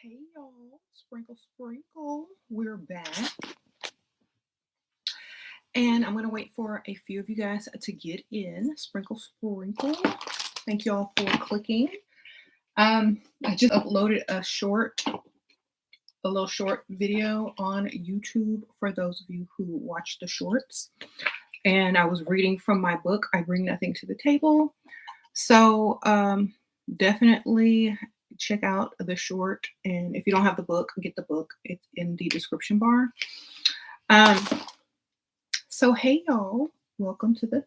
Hey y'all, sprinkle, sprinkle. We're back, and I'm gonna wait for a few of you guys to get in. Sprinkle, sprinkle. Thank you all for clicking. I just uploaded a little short video on YouTube for those of you who watch the shorts. And I was reading from my book, I Bring Nothing to the Table. So definitely check out the short. And if you don't have the book, get the book. It's in the description bar. Um, so hey y'all, welcome to the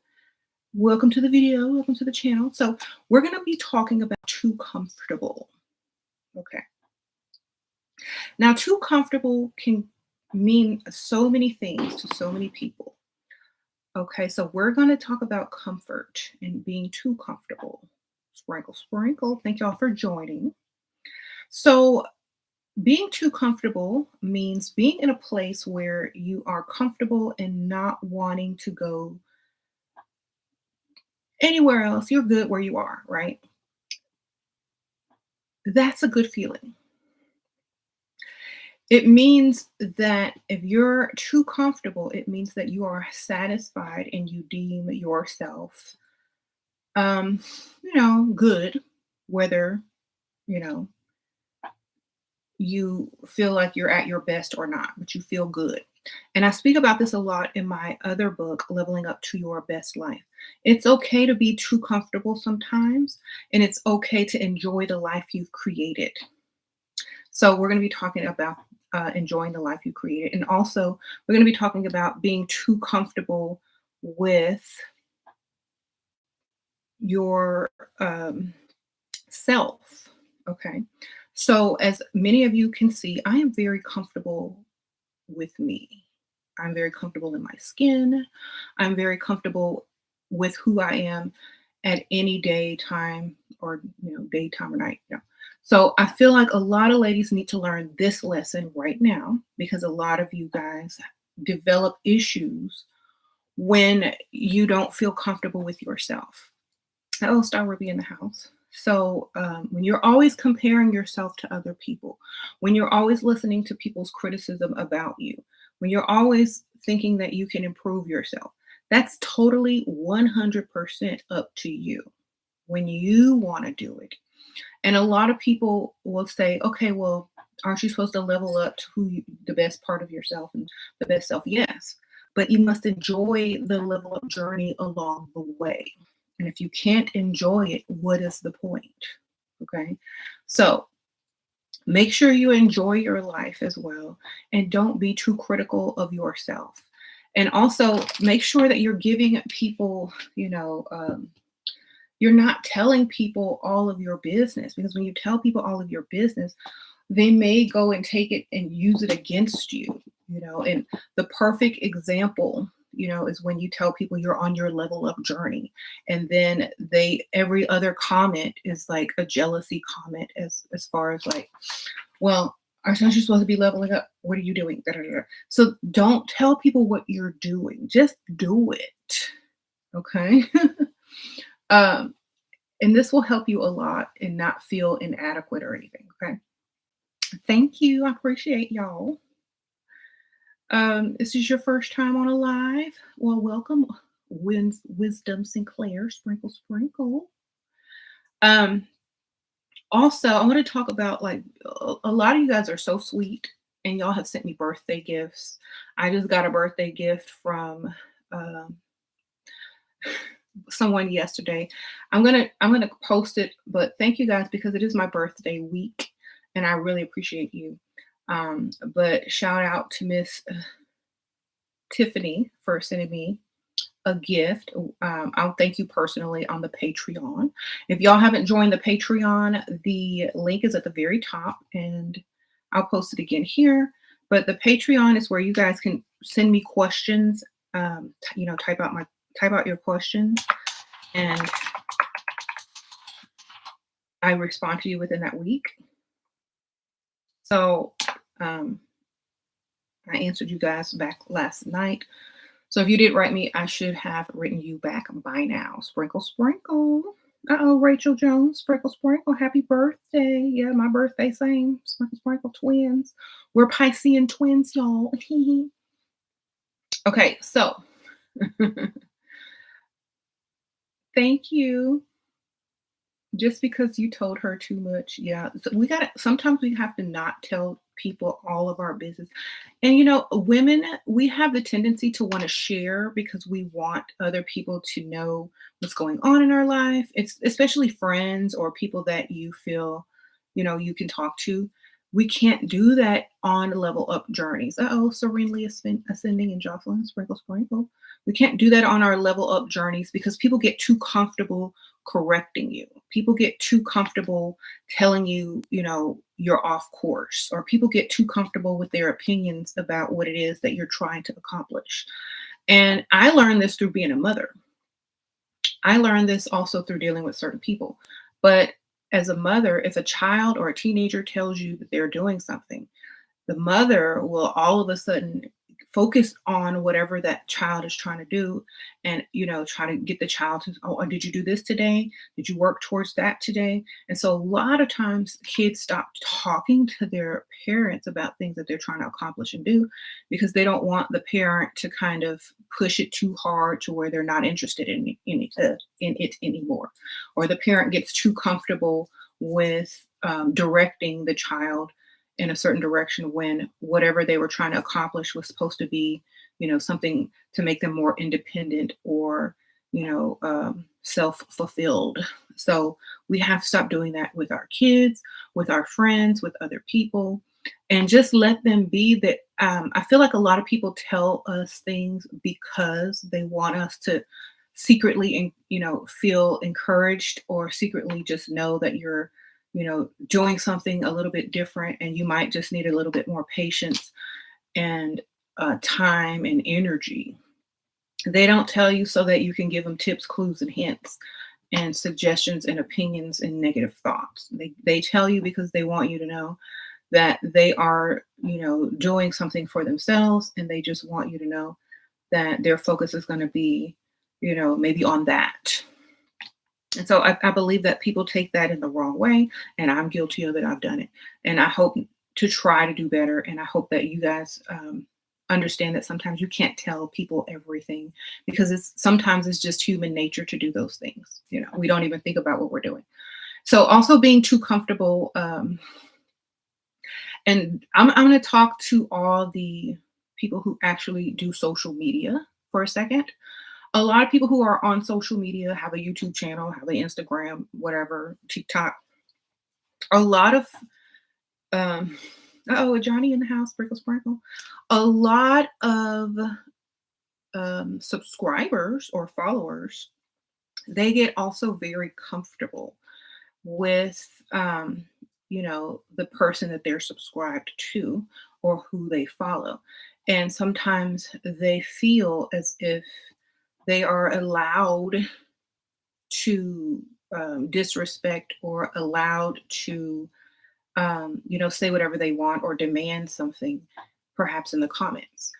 video, welcome to the channel. So we're gonna be talking about too comfortable. Okay. Now, too comfortable can mean so many things to so many people. Okay, so we're going to talk about comfort and being too comfortable. Sprinkle, sprinkle. Thank y'all for joining. So, being too comfortable means being in a place where you are comfortable and not wanting to go anywhere else. You're good where you are, right? That's a good feeling. It means that if you're too comfortable, it means that you are satisfied and you deem yourself, good, whether, you know, you feel like you're at your best or not, but you feel good. And I speak about this a lot in my other book, Leveling Up to Your Best Life. It's okay to be too comfortable sometimes, and it's okay to enjoy the life you've created. So we're going to be talking about enjoying the life you created. And also, we're going to be talking about being too comfortable with your self. Okay. So, as many of you can see, I am very comfortable with me. I'm very comfortable in my skin. I'm very comfortable with who I am at any day, time, or daytime or night. So I feel like a lot of ladies need to learn this lesson right now because a lot of you guys develop issues when you don't feel comfortable with yourself. Oh, Star will be in the house. So when you're always comparing yourself to other people, when you're always listening to people's criticism about you, when you're always thinking that you can improve yourself, that's totally 100% up to you when you want to do it. And a lot of people will say, okay, well, aren't you supposed to level up to the best part of yourself and the best self? Yes, but you must enjoy the level up journey along the way. And if you can't enjoy it, what is the point? Okay. So make sure you enjoy your life as well. And don't be too critical of yourself. And also make sure that you're giving people, you're not telling people all of your business, because when you tell people all of your business, they may go and take it and use it against you, and the perfect example, is when you tell people you're on your level up journey, and then every other comment is like a jealousy comment as far as like, well, aren't you supposed to be leveling up? What are you doing? Da, da, da. So don't tell people what you're doing. Just do it. Okay. And this will help you a lot and not feel inadequate or anything. Okay. Thank you. I appreciate y'all. This is your first time on a live. Well, welcome, Wisdom Sinclair, sprinkle, sprinkle. Also, I want to talk about, like, a lot of you guys are so sweet and y'all have sent me birthday gifts. I just got a birthday gift from someone yesterday. I'm gonna post it, but thank you guys because it is my birthday week and I really appreciate you. But shout out to Miss Tiffany for sending me a gift. I'll thank you personally on the Patreon. If y'all haven't joined the Patreon, the link is at the very top and I'll post it again here. But the Patreon is where you guys can send me questions. Type out your questions and I respond to you within that week. So I answered you guys back last night. So if you did write me, I should have written you back by now. Sprinkle, sprinkle. Uh-oh, Rachel Jones, Sprinkle Sprinkle, happy birthday. Yeah, my birthday, same. Sprinkle Sprinkle twins. We're Piscean twins, y'all. Okay, so thank you. Just because you told her too much, yeah. So we gotta sometimes we have to not tell people all of our business. And women, we have the tendency to want to share because we want other people to know what's going on in our life. It's especially friends or people that you feel, you can talk to. We can't do that on level up journeys. Uh-oh, serenely ascending and Jocelyn, sprinkle, sprinkle. We can't do that on our level up journeys because people get too comfortable correcting you. People get too comfortable telling you, you're off course, or people get too comfortable with their opinions about what it is that you're trying to accomplish. And I learned this through being a mother. I learned this also through dealing with certain people. But as a mother, if a child or a teenager tells you that they're doing something, the mother will all of a sudden focus on whatever that child is trying to do, and try to get the child to, oh, did you do this today, did you work towards that today? And so a lot of times kids stop talking to their parents about things that they're trying to accomplish and do because they don't want the parent to kind of push it too hard to where they're not interested in it anymore, or the parent gets too comfortable with directing the child in a certain direction when whatever they were trying to accomplish was supposed to be, something to make them more independent or, self-fulfilled. So we have to stop doing that with our kids, with our friends, with other people, and just let them be that. I feel like a lot of people tell us things because they want us to secretly, feel encouraged, or secretly just know that you're doing something a little bit different, and you might just need a little bit more patience and time and energy. They don't tell you so that you can give them tips, clues, and hints, and suggestions, and opinions, and negative thoughts. They tell you because they want you to know that they are, doing something for themselves, and they just want you to know that their focus is going to be, maybe on that. And so I believe that people take that in the wrong way, and I'm guilty of it. I've done it. And I hope to try to do better. And I hope that you guys understand that sometimes you can't tell people everything because sometimes it's just human nature to do those things. We don't even think about what we're doing. So also being too comfortable. And I'm going to talk to all the people who actually do social media for a second. A lot of people who are on social media have a YouTube channel, have an Instagram, whatever, TikTok. A lot of Johnny in the house, sprinkle, sprinkle. A lot of subscribers or followers, they get also very comfortable with the person that they're subscribed to or who they follow. And sometimes they feel as if they are allowed to disrespect or allowed to, say whatever they want or demand something, perhaps in the comments.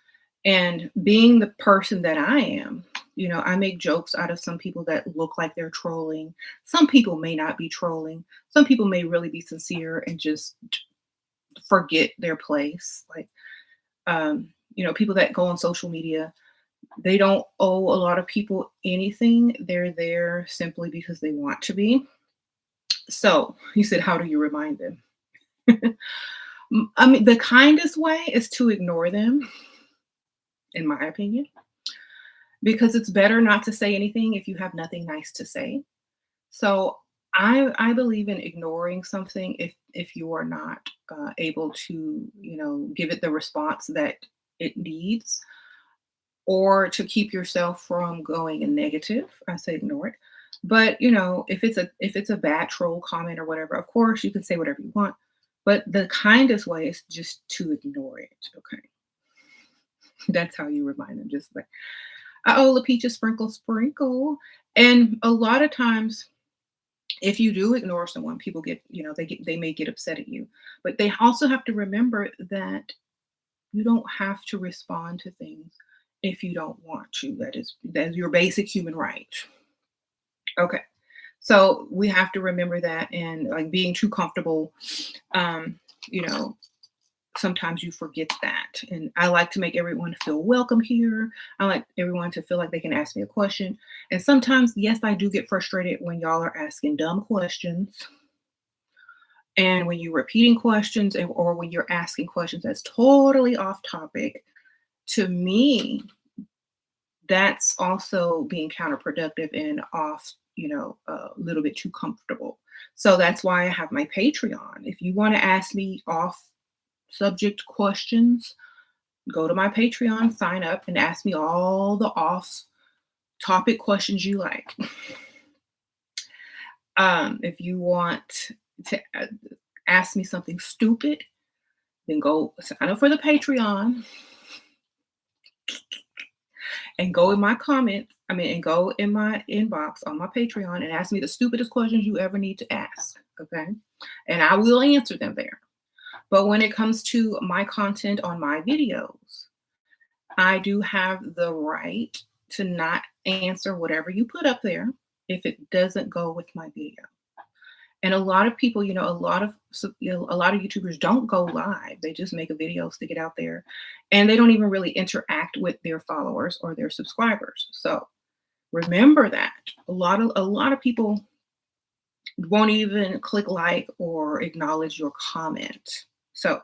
And being the person that I am, I make jokes out of some people that look like they're trolling. Some people may not be trolling. Some people may really be sincere and just forget their place. Like, people that go on social media, they don't owe a lot of people anything. They're there simply because they want to be. So he said, how do you remind them? I mean, the kindest way is to ignore them, in my opinion, because it's better not to say anything if you have nothing nice to say. So I believe in ignoring something if you are not able to give it the response that it needs, or to keep yourself from going in negative. I say ignore it. But if it's a bad troll comment or whatever, of course you can say whatever you want. But the kindest way is just to ignore it. Okay. That's how you remind them. Just like, oh, La Peaches, sprinkle, sprinkle. And a lot of times, if you do ignore someone, people get, they may get upset at you. But they also have to remember that you don't have to respond to things if you don't want to. That's your basic human right. Okay. So we have to remember that, and like being too comfortable, um, you know, sometimes you forget that. And I like to make everyone feel welcome here. I like everyone to feel like they can ask me a question. And sometimes, yes, I do get frustrated when y'all are asking dumb questions and when you're repeating questions or when you're asking questions that's totally off topic. To me, that's also being counterproductive and off, a little bit too comfortable. So that's why I have my Patreon. If you want to ask me off subject questions, go to my Patreon, sign up, and ask me all the off topic questions you like. If you want to ask me something stupid, then go sign up for the Patreon and go in my comments. And go in my inbox on my Patreon and ask me the stupidest questions you ever need to ask. Okay. And I will answer them there. But when it comes to my content on my videos, I do have the right to not answer whatever you put up there if it doesn't go with my video. And a lot of people, a lot of YouTubers don't go live. They just make a video, stick it out there, and they don't even really interact with their followers or their subscribers. So remember that a lot of people won't even click like or acknowledge your comment. So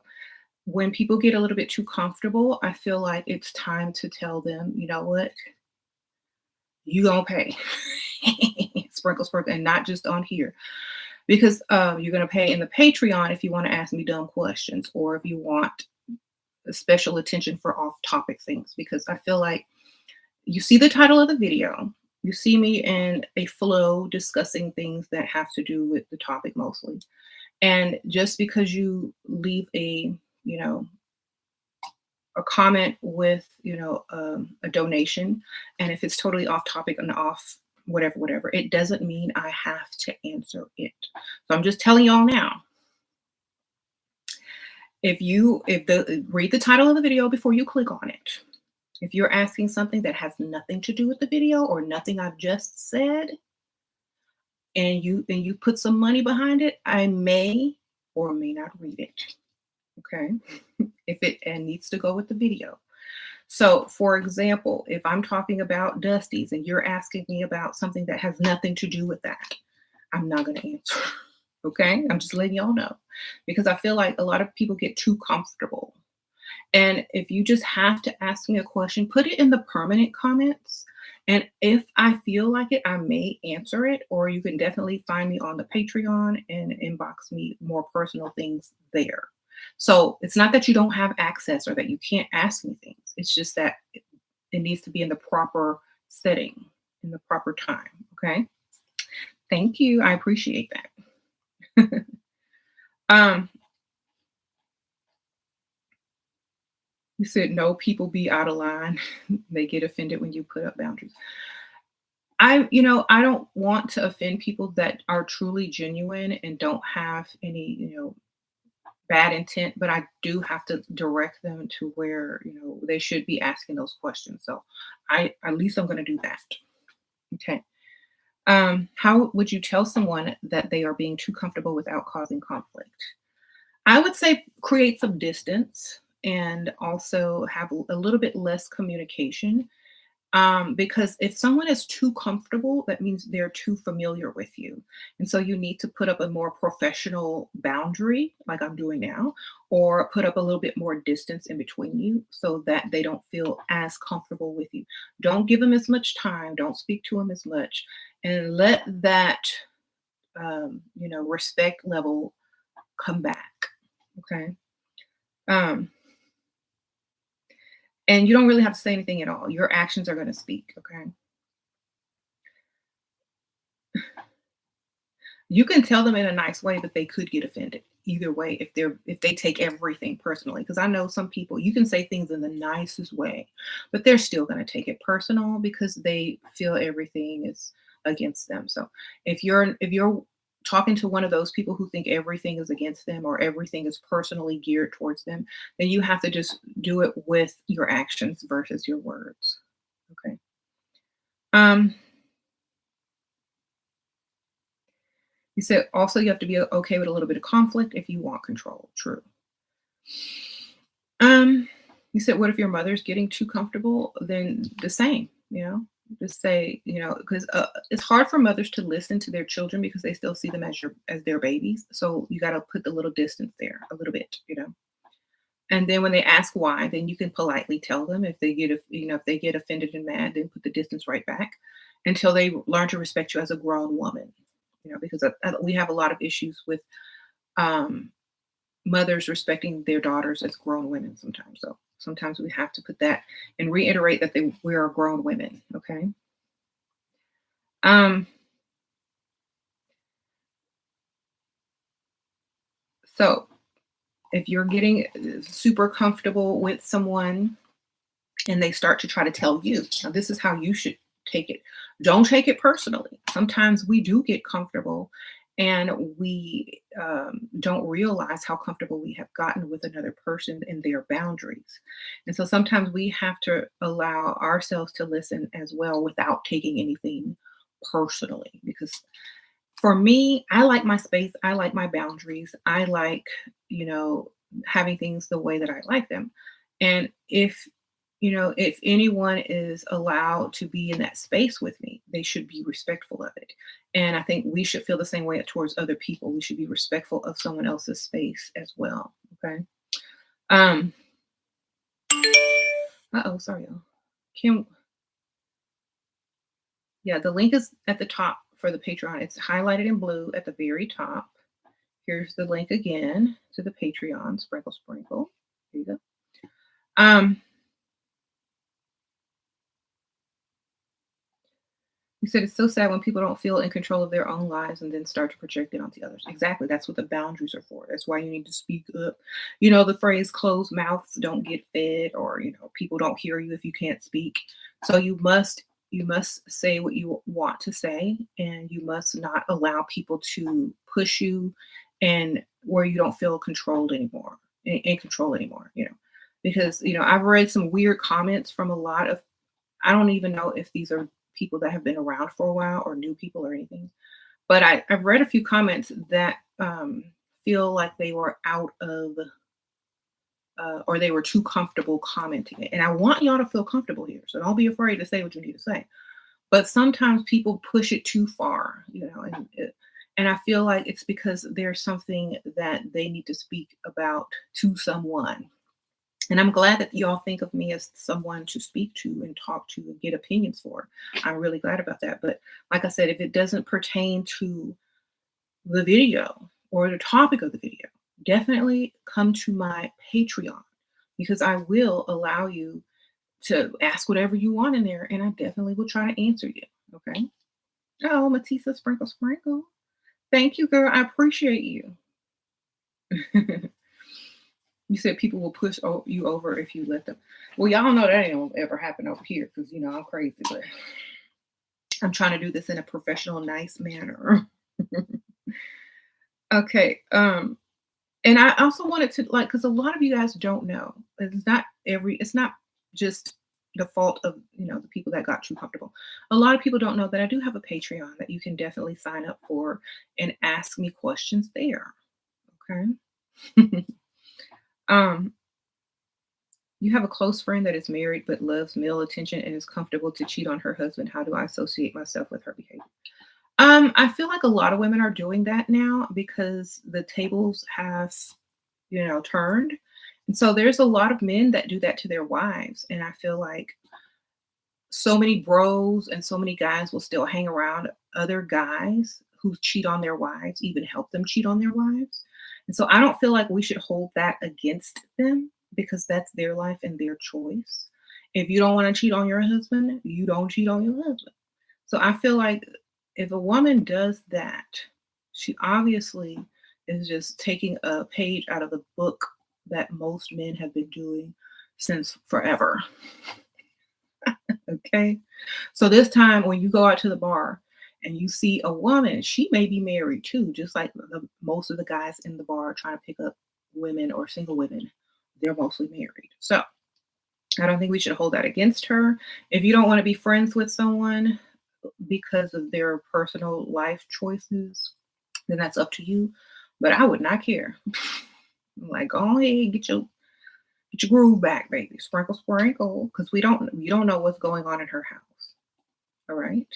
when people get a little bit too comfortable, I feel like it's time to tell them, you know what, you gonna pay. Sprinkle, sprinkle, and not just on here. Because you're gonna pay in the Patreon if you want to ask me dumb questions or if you want special attention for off-topic things. Because I feel like you see the title of the video, you see me in a flow discussing things that have to do with the topic mostly. And just because you leave you know, a comment with a donation, and if it's totally off topic and off whatever, it doesn't mean I have to answer it. So I'm just telling y'all now, read the title of the video before you click on it. If you're asking something that has nothing to do with the video or nothing I've just said, and you put some money behind it, I may or may not read it. Okay. If it needs to go with the video. So, for example, if I'm talking about Dusties and you're asking me about something that has nothing to do with that, I'm not going to answer. Okay. I'm just letting y'all know because I feel like a lot of people get too comfortable. And if you just have to ask me a question, put it in the permanent comments. And if I feel like it, I may answer it, or you can definitely find me on the Patreon and inbox me more personal things there. So it's not that you don't have access or that you can't ask me things. It's just that it needs to be in the proper setting, in the proper time. Okay. Thank you. I appreciate that. um, you said no, people be out of line. They get offended when you put up boundaries. I don't want to offend people that are truly genuine and don't have any, bad intent, but I do have to direct them to where, they should be asking those questions. So at least I'm going to do that. Okay. How would you tell someone that they are being too comfortable without causing conflict? I would say create some distance and also have a little bit less communication. Because if someone is too comfortable, that means they're too familiar with you. And so you need to put up a more professional boundary, like I'm doing now, or put up a little bit more distance in between you so that they don't feel as comfortable with you. Don't give them as much time, don't speak to them as much, and let that, respect level come back. Okay. Um, and you don't really have to say anything at all. Your actions are going to speak. Okay. You can tell them in a nice way, but they could get offended either way if they take everything personally. Because I know some people, you can say things in the nicest way, but they're still going to take it personal because they feel everything is against them. So if you're talking to one of those people who think everything is against them or everything is personally geared towards them, then you have to just do it with your actions versus your words. Okay. Um, You said also you have to be okay with a little bit of conflict if you want control. True. Um, you said, what if your mother's getting too comfortable? Then the same, just say, because it's hard for mothers to listen to their children because they still see them as their babies. So you got to put the little distance there a little bit. And then when they ask why, then you can politely tell them. If they get offended and mad, then put the distance right back until they learn to respect you as a grown woman. Because we have a lot of issues with um, mothers respecting their daughters as grown women sometimes. So sometimes we have to put that and reiterate that we are grown women. Okay. Um, so if you're getting super comfortable with someone and they start to try to tell you, now this is how you should take it. Don't take it personally. Sometimes we do get comfortable and we don't realize how comfortable we have gotten with another person and their boundaries. And so sometimes we have to allow ourselves to listen as well without taking anything personally. Because for me, I like my space, I like my boundaries, I like, you know, having things the way that I like them. And if anyone is allowed to be in that space with me, they should be respectful of it. And I think we should feel the same way towards other people. We should be respectful of someone else's space as well. Okay. Um, sorry, y'all. Can Yeah, the link is at the top for the Patreon. It's highlighted in blue at the very top. Here's the link again to the Patreon. Sprinkle, sprinkle. There you go. Um, You said it's so sad when people don't feel in control of their own lives and then start to project it onto others. Exactly. That's what the boundaries are for. That's why you need to speak up. The phrase closed mouths don't get fed, or people don't hear you if you can't speak. So you must say what you want to say, and you must not allow people to push you and where you don't feel controlled anymore, in control anymore. Because I've read some weird comments from a lot of, I don't even know if these are people that have been around for a while or new people or anything. But I've read a few comments that feel like they were out of, or they were too comfortable commenting it. And I want y'all to feel comfortable here. So don't be afraid to say what you need to say. But sometimes people push it too far, and I feel like it's because there's something that they need to speak about to someone. And I'm glad that y'all think of me as someone to speak to and talk to and get opinions for. I'm really glad about that. But like I said, if it doesn't pertain to the video or the topic of the video, definitely come to my Patreon, because I will allow you to ask whatever you want in there, and I definitely will try to answer you. Okay. Oh, Matisa Sprinkle Sprinkle. Thank you, girl. I appreciate you. You said people will push you over if you let them. Well, y'all know that ain't gonna ever happen over here because I'm crazy, but I'm trying to do this in a professional, nice manner. Okay. And I also wanted to, like, because a lot of you guys don't know. It's not just the fault of the people that got too comfortable. A lot of people don't know that I do have a Patreon that you can definitely sign up for and ask me questions there. Okay. um You have a close friend that is married but loves male attention and is comfortable to cheat on her husband. How do I associate myself with her behavior? I feel like a lot of women are doing that now because the tables have, turned. And so there's a lot of men that do that to their wives. And I feel like so many bros and so many guys will still hang around other guys who cheat on their wives, even help them cheat on their wives. And so I don't feel like we should hold that against them because that's their life and their choice. If you don't want to cheat on your husband, you don't cheat on your husband. So I feel like if a woman does that, she obviously is just taking a page out of the book that most men have been doing since forever. Okay. So this time when you go out to the bar and you see a woman, she may be married too, just like most of the guys in the bar trying to pick up women or single women. They're mostly married. So I don't think we should hold that against her. If you don't want to be friends with someone because of their personal life choices, then that's up to you. But I would not care. I'm like, go ahead, get your groove back, baby. Sprinkle, sprinkle, because you don't know what's going on in her house. All right.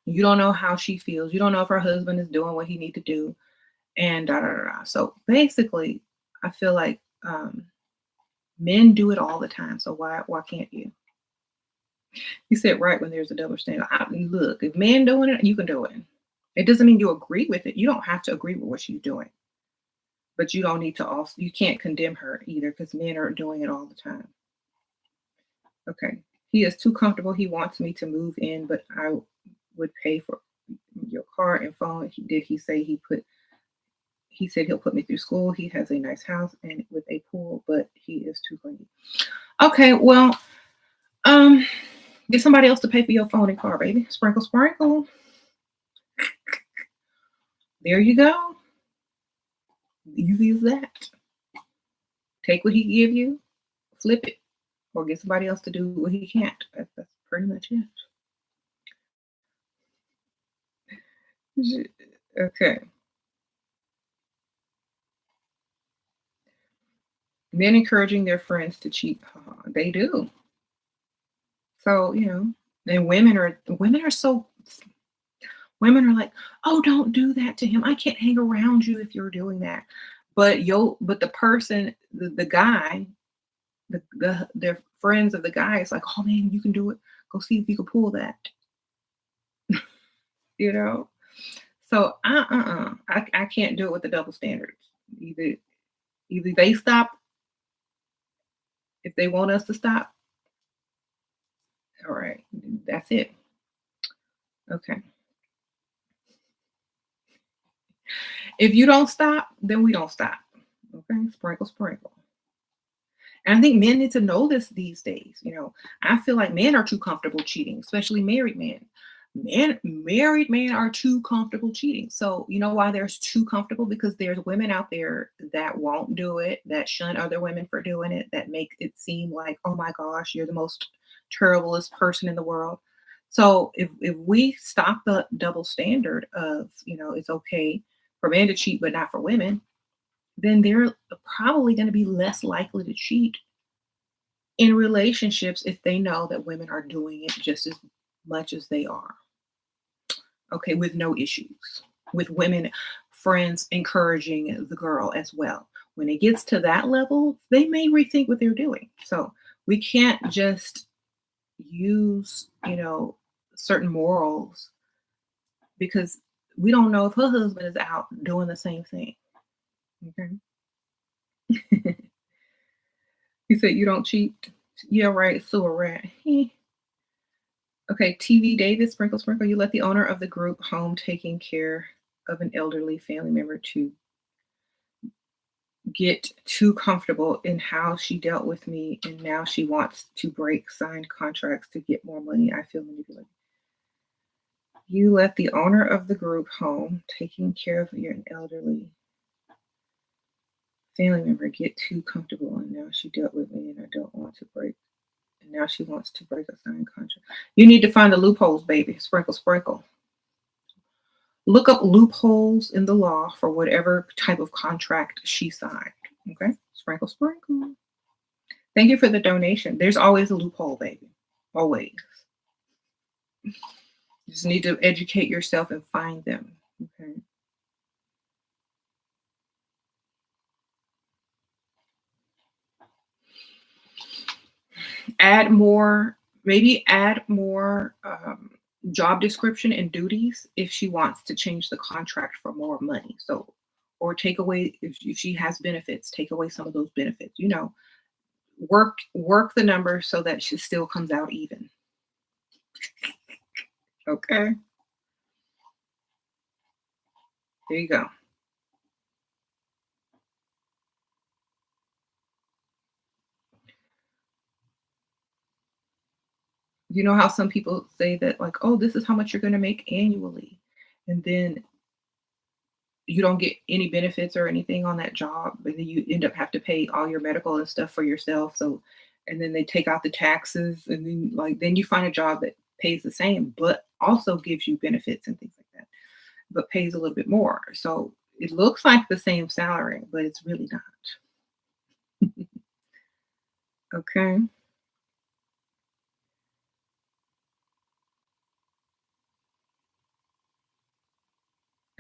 You don't know how she feels. You don't know if her husband is doing what he need to do, and da da da. Da. So basically, I feel like men do it all the time. So why can't you? You said right when there's a double standard. Look, if men doing it, you can do it. It doesn't mean you agree with it. You don't have to agree with what she's doing, but you don't need to also. You can't condemn her either because men are doing it all the time. Okay. He is too comfortable. He wants me to move in, but I would pay for your car and phone. He say he said he'll put me through school. He has a nice house and with a pool, but he is too clingy. Okay, well, um, get somebody else to pay for your phone and car, baby. Sprinkle, sprinkle. There you go. Easy as that. Take what he give you, flip it, or get somebody else to do what he can't. That's pretty much it. Okay. Men encouraging their friends to cheat. They do. So, and women are like, oh, don't do that to him. I can't hang around you if you're doing that. But the person, the guy, their friends of the guy is like, oh man, you can do it. Go see if you can pull that. you know. So I can't do it with the double standards. Either they stop if they want us to stop. All right, that's it. Okay. If you don't stop, then we don't stop. Okay, sprinkle, sprinkle. And I think men need to know this these days. I feel like men are too comfortable cheating, especially married men. Married men are too comfortable cheating. So you know why they're too comfortable? Because there's women out there that won't do it, that shun other women for doing it, that make it seem like, oh my gosh, you're the most terriblest person in the world. So if we stop the double standard of, it's okay for men to cheat, but not for women, then they're probably going to be less likely to cheat in relationships if they know that women are doing it just as much as they are. Okay, with no issues, with women friends encouraging the girl as well. When it gets to that level, they may rethink what they're doing. So we can't just use, certain morals because we don't know if her husband is out doing the same thing. Okay. He said, you don't cheat. Yeah, right. So a rat. Okay, TV David, sprinkle, sprinkle. You let the owner of the group home taking care of an elderly family member to get too comfortable in how she dealt with me, and now she wants to break signed contracts to get more money. I feel manipulated. You let the owner of the group home taking care of your elderly family member get too comfortable, and now she dealt with me, and I don't want to break. And now she wants to break a signed contract. You need to find the loopholes, baby. Sprinkle, sprinkle. Look up loopholes in the law for whatever type of contract she signed. Okay? Sprinkle, sprinkle. Thank you for the donation. There's always a loophole, baby. Always. You just need to educate yourself and find them. Okay? Maybe add more job description and duties if she wants to change the contract for more money. So, or take away if she has benefits, take away some of those benefits. Work the number so that she still comes out even. Okay, there you go. You know how some people say that, like, oh, this is how much you're going to make annually, and then you don't get any benefits or anything on that job, but then you end up have to pay all your medical and stuff for yourself. So, and then they take out the taxes, and then you find a job that pays the same, but also gives you benefits and things like that. but pays a little bit more. So it looks like the same salary, but it's really not. Okay.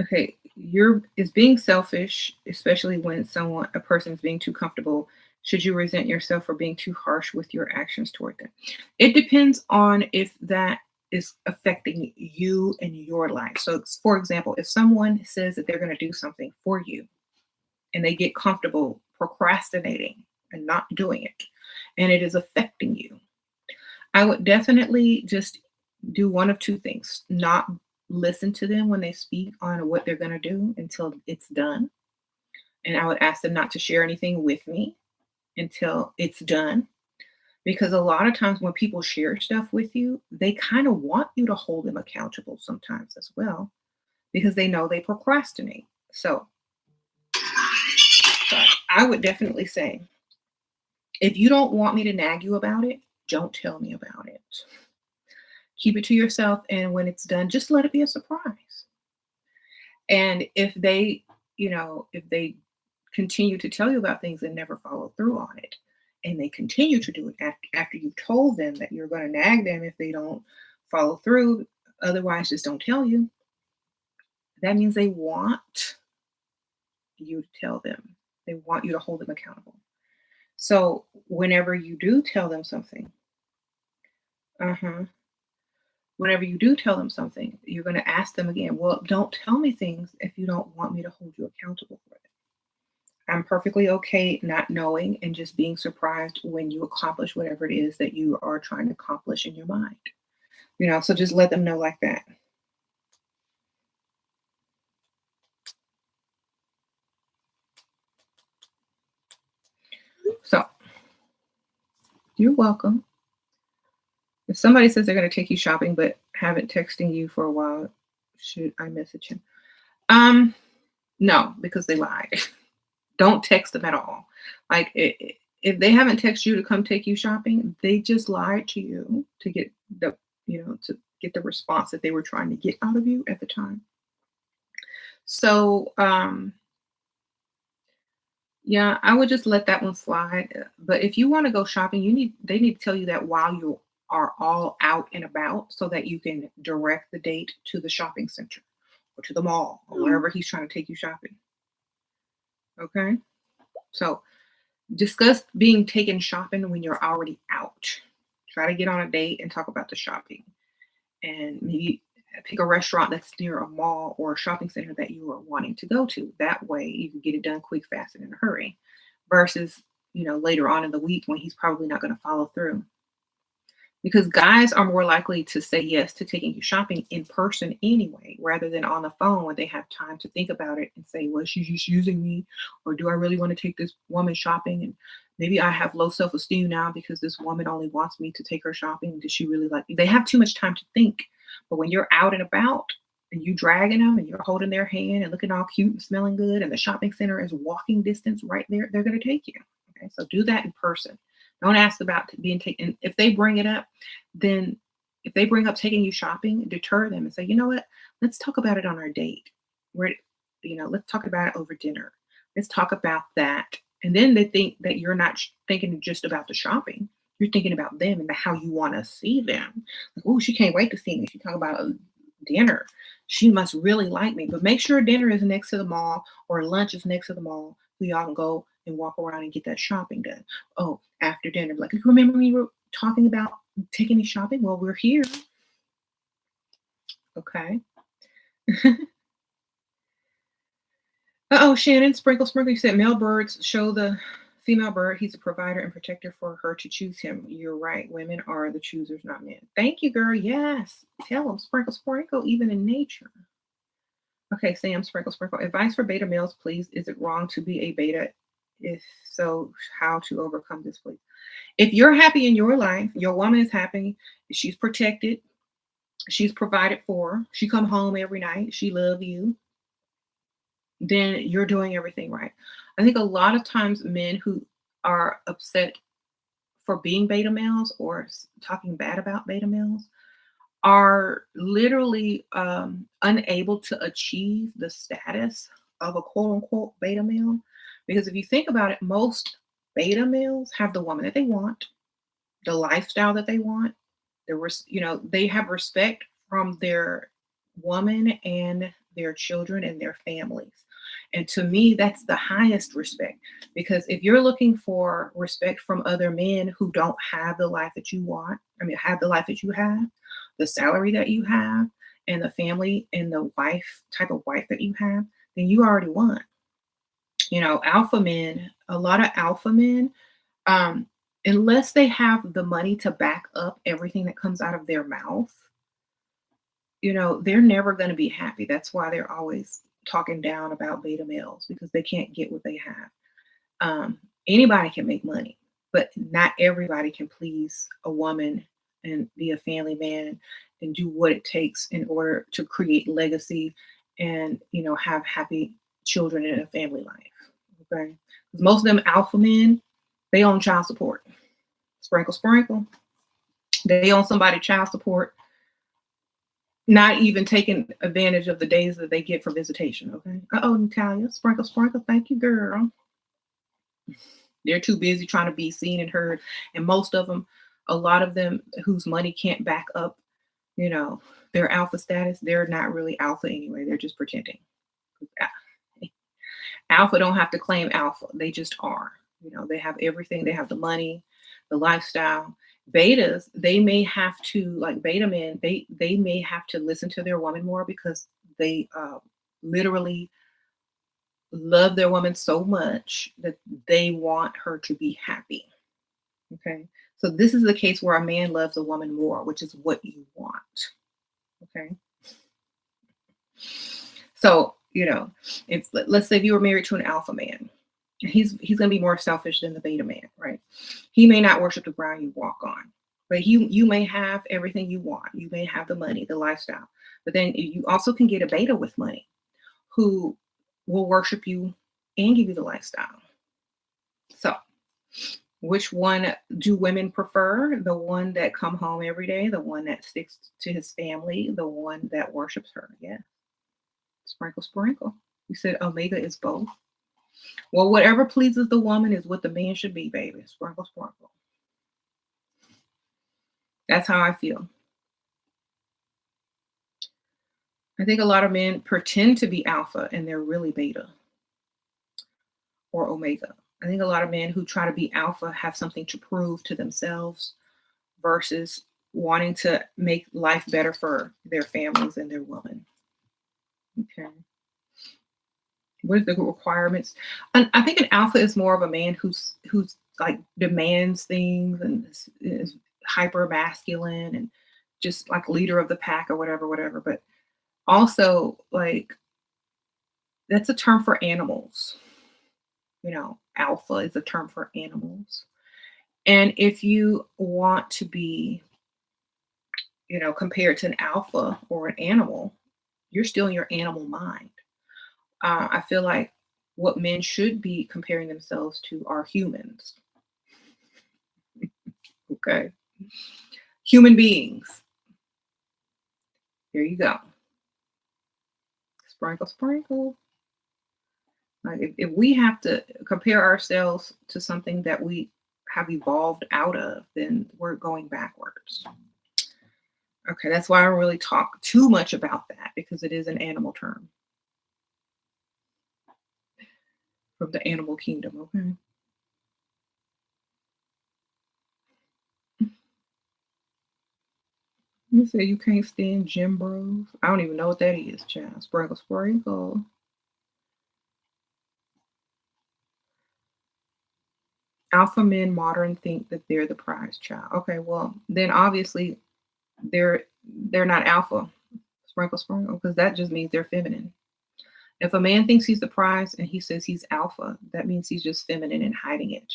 Okay. You're is being selfish, especially when a person is being too comfortable. Should you resent yourself for being too harsh with your actions toward them? It depends on if that is affecting you and your life. So, for example, if someone says that they're going to do something for you and they get comfortable procrastinating and not doing it, and it is affecting you, I would definitely just do one of two things: not listen to them when they speak on what they're going to do until it's done. And I would ask them not to share anything with me until it's done. Because a lot of times when people share stuff with you, they kind of want you to hold them accountable sometimes as well, because they know they procrastinate. So I would definitely say, if you don't want me to nag you about it, don't tell me about it. Keep it to yourself. And when it's done, just let it be a surprise. And if they continue to tell you about things and never follow through on it, and they continue to do it after you've told them that you're going to nag them if they don't follow through, otherwise just don't tell you, that means they want you to tell them. They want you to hold them accountable. So whenever you do tell them something, uh-huh, whenever you do tell them something, you're going to ask them again, well, don't tell me things if you don't want me to hold you accountable for it. I'm perfectly okay not knowing and just being surprised when you accomplish whatever it is that you are trying to accomplish in your mind. So just let them know like that. So you're welcome. If somebody says they're going to take you shopping but haven't texting you for a while, should I message him? No, because they lied. Don't text them at all. Like if they haven't texted you to come take you shopping, they just lied to you to get the response that they were trying to get out of you at the time. So yeah, I would just let that one slide. But if you want to go shopping, they need to tell you that while you are all out and about, so that you can direct the date to the shopping center or to the mall or wherever he's trying to take you shopping. Okay. So discuss being taken shopping when you're already out. Try to get on a date and talk about the shopping, and maybe pick a restaurant that's near a mall or a shopping center that you are wanting to go to. That way you can get it done quick, fast, and in a hurry, versus, later on in the week when he's probably not going to follow through. Because guys are more likely to say yes to taking you shopping in person anyway, rather than on the phone when they have time to think about it and say, well, she's just using me, or do I really want to take this woman shopping? And maybe I have low self-esteem now because this woman only wants me to take her shopping. Does she really like me? They have too much time to think. But when you're out and about and you dragging them and you're holding their hand and looking all cute and smelling good, and the shopping center is walking distance right there, they're going to take you. Okay, so do that in person. Don't ask about being taken. If they bring it up, then if they bring up taking you shopping, deter them and say, you know what? Let's talk about it on our date. Let's talk about it over dinner. Let's talk about that. And then they think that you're not thinking just about the shopping. You're thinking about them and how you want to see them. Like, oh, she can't wait to see me. She talk about dinner. She must really like me. But make sure dinner is next to the mall or lunch is next to the mall, so y'all can go and walk around and get that shopping done. Oh, after dinner, like, remember when you were talking about taking me shopping? Well, we're here. Okay. Oh, Shannon, sprinkle, sprinkle. You said male birds show the female bird he's a provider and protector for her to choose him. You're right. Women are the choosers, not men. Thank you, girl. Yes. Tell them, sprinkle, sprinkle, even in nature. Okay, Sam, sprinkle, sprinkle. Advice for beta males, please. Is it wrong to be a beta? If so, how to overcome this, please? If you're happy in your life, your woman is happy, she's protected, she's provided for, she come home every night, she love you, then you're doing everything right. I think a lot of times men who are upset for being beta males or talking bad about beta males are literally unable to achieve the status of a quote unquote beta male. Because if you think about it, most beta males have the woman that they want, the lifestyle that they want. They have respect from their woman and their children and their families. And to me, that's the highest respect. Because if you're looking for respect from other men who don't have the life that you want, I mean, have the life that you have, the salary that you have, and the family and the wife type of wife that you have, then you already won. Alpha men, a lot of alpha men, um, unless they have the money to back up everything that comes out of their mouth, they're never going to be happy. That's why they're always talking down about beta males because they can't get what they have. Um, Anybody can make money, but not everybody can please a woman and be a family man and do what it takes in order to create legacy and have happy children in a family life. Okay, 'cause most of them alpha men, they own child support. Sprinkle, sprinkle. They own somebody child support, not even taking advantage of the days that they get for visitation. Okay. Oh, Natalia, sprinkle, sprinkle. Thank you, girl. They're too busy trying to be seen and heard. And most of them, a lot of them whose money can't back up, you know, their alpha status, they're not really alpha anyway. They're just pretending. Alpha don't have to claim alpha. They just are. They have everything. They have the money, the lifestyle. Betas, they may have to, like beta men, they may have to listen to their woman more because they literally love their woman so much that they want her to be happy. Okay. So this is the case where a man loves a woman more, which is what you want. Okay. So, if let's say if you were married to an alpha man, he's gonna be more selfish than the beta man, right? He may not worship the ground you walk on, but you may have everything you want. You may have the money, the lifestyle, but then you also can get a beta with money who will worship you and give you the lifestyle. So, which one do women prefer? The one that come home every day, the one that sticks to his family, the one that worships her. Yeah. Sprinkle, sprinkle. You said Omega is both. Well, whatever pleases the woman is what the man should be, baby. Sprinkle, sprinkle. That's how I feel. I think a lot of men pretend to be alpha and they're really beta or omega. I think a lot of men who try to be alpha have something to prove to themselves versus wanting to make life better for their families and their woman. Okay. What are the requirements? And I think an alpha is more of a man who's like demands things and is hyper masculine and just like leader of the pack or whatever. But also like that's a term for animals. Alpha is a term for animals. And if you want to be, compared to an alpha or an animal, you're still in your animal mind. I feel like what men should be comparing themselves to are humans. Okay. Human beings. There you go. Sprinkle, sprinkle. Like if we have to compare ourselves to something that we have evolved out of, then we're going backwards. Okay, that's why I don't really talk too much about that because it is an animal term from the animal kingdom. Okay. You say you can't stand gym bros. I don't even know what that is, child. Sprinkle, sprinkle. Alpha men modern think that they're the prize child. Okay, well then obviously they're not alpha. Sprinkle, sprinkle, because that just means they're feminine. If a man thinks he's the prize and he says he's alpha, that means he's just feminine and hiding it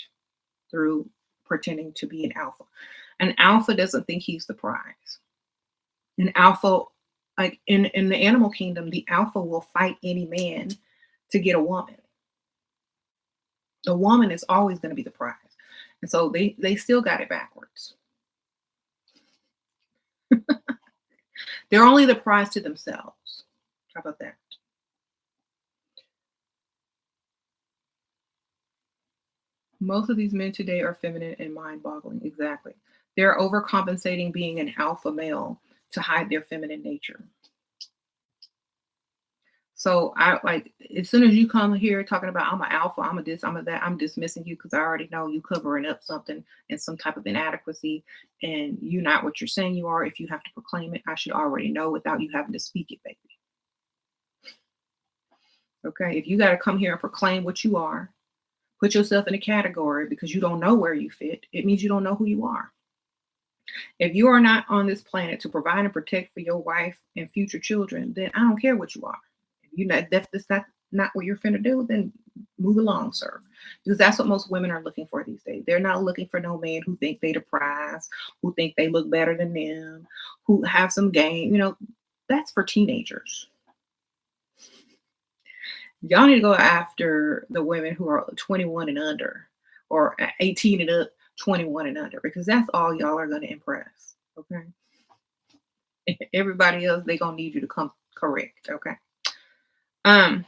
through pretending to be an alpha. An alpha doesn't think he's the prize. An alpha, like in the animal kingdom, the alpha will fight any man to get a woman. The woman is always going to be the prize. And so they still got it backwards. They're only the prize to themselves. How about that? Most of these men today are feminine and mind-boggling. Exactly. They're overcompensating being an alpha male to hide their feminine nature. So I like as soon as you come here talking about I'm an alpha, I'm a this, I'm a that, I'm dismissing you because I already know you covering up something and some type of inadequacy, and you're not what you're saying you are. If you have to proclaim it, I should already know without you having to speak it, baby. Okay. If you got to come here and proclaim what you are, put yourself in a category because you don't know where you fit, it means you don't know who you are. If you are not on this planet to provide and protect for your wife and future children, then I don't care what you are. If you not that's not what you're finna do, then move along, sir. Because that's what most women are looking for these days. They're not looking for no man who think they the prize, who think they look better than them, who have some game. That's for teenagers. Y'all need to go after the women who are 21 and under, or 18 and up, 21 and under, because that's all y'all are going to impress. Okay. Everybody else, they gonna need you to come correct. Okay. Um,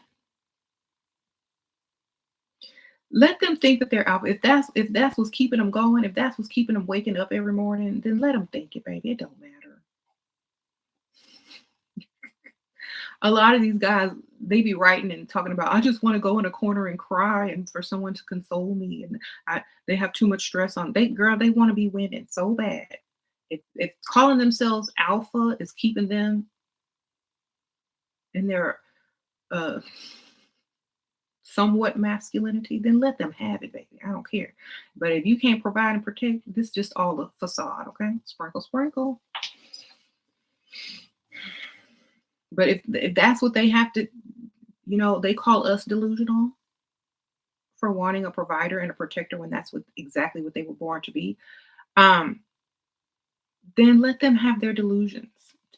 let them think that they're out. If that's what's keeping them going, if that's what's keeping them waking up every morning, then let them think it, baby. It don't matter. A lot of these guys, they be writing and talking about, I just want to go in a corner and cry and for someone to console me. And they have too much stress on. They want to be winning so bad. If calling themselves alpha is keeping them in their uh somewhat masculinity, then let them have it, baby. I don't care. But if you can't provide and protect, this is just all a facade, okay? Sprinkle, sprinkle. But if that's what they have to, they call us delusional for wanting a provider and a protector when that's exactly what they were born to be. Um, then let them have their delusions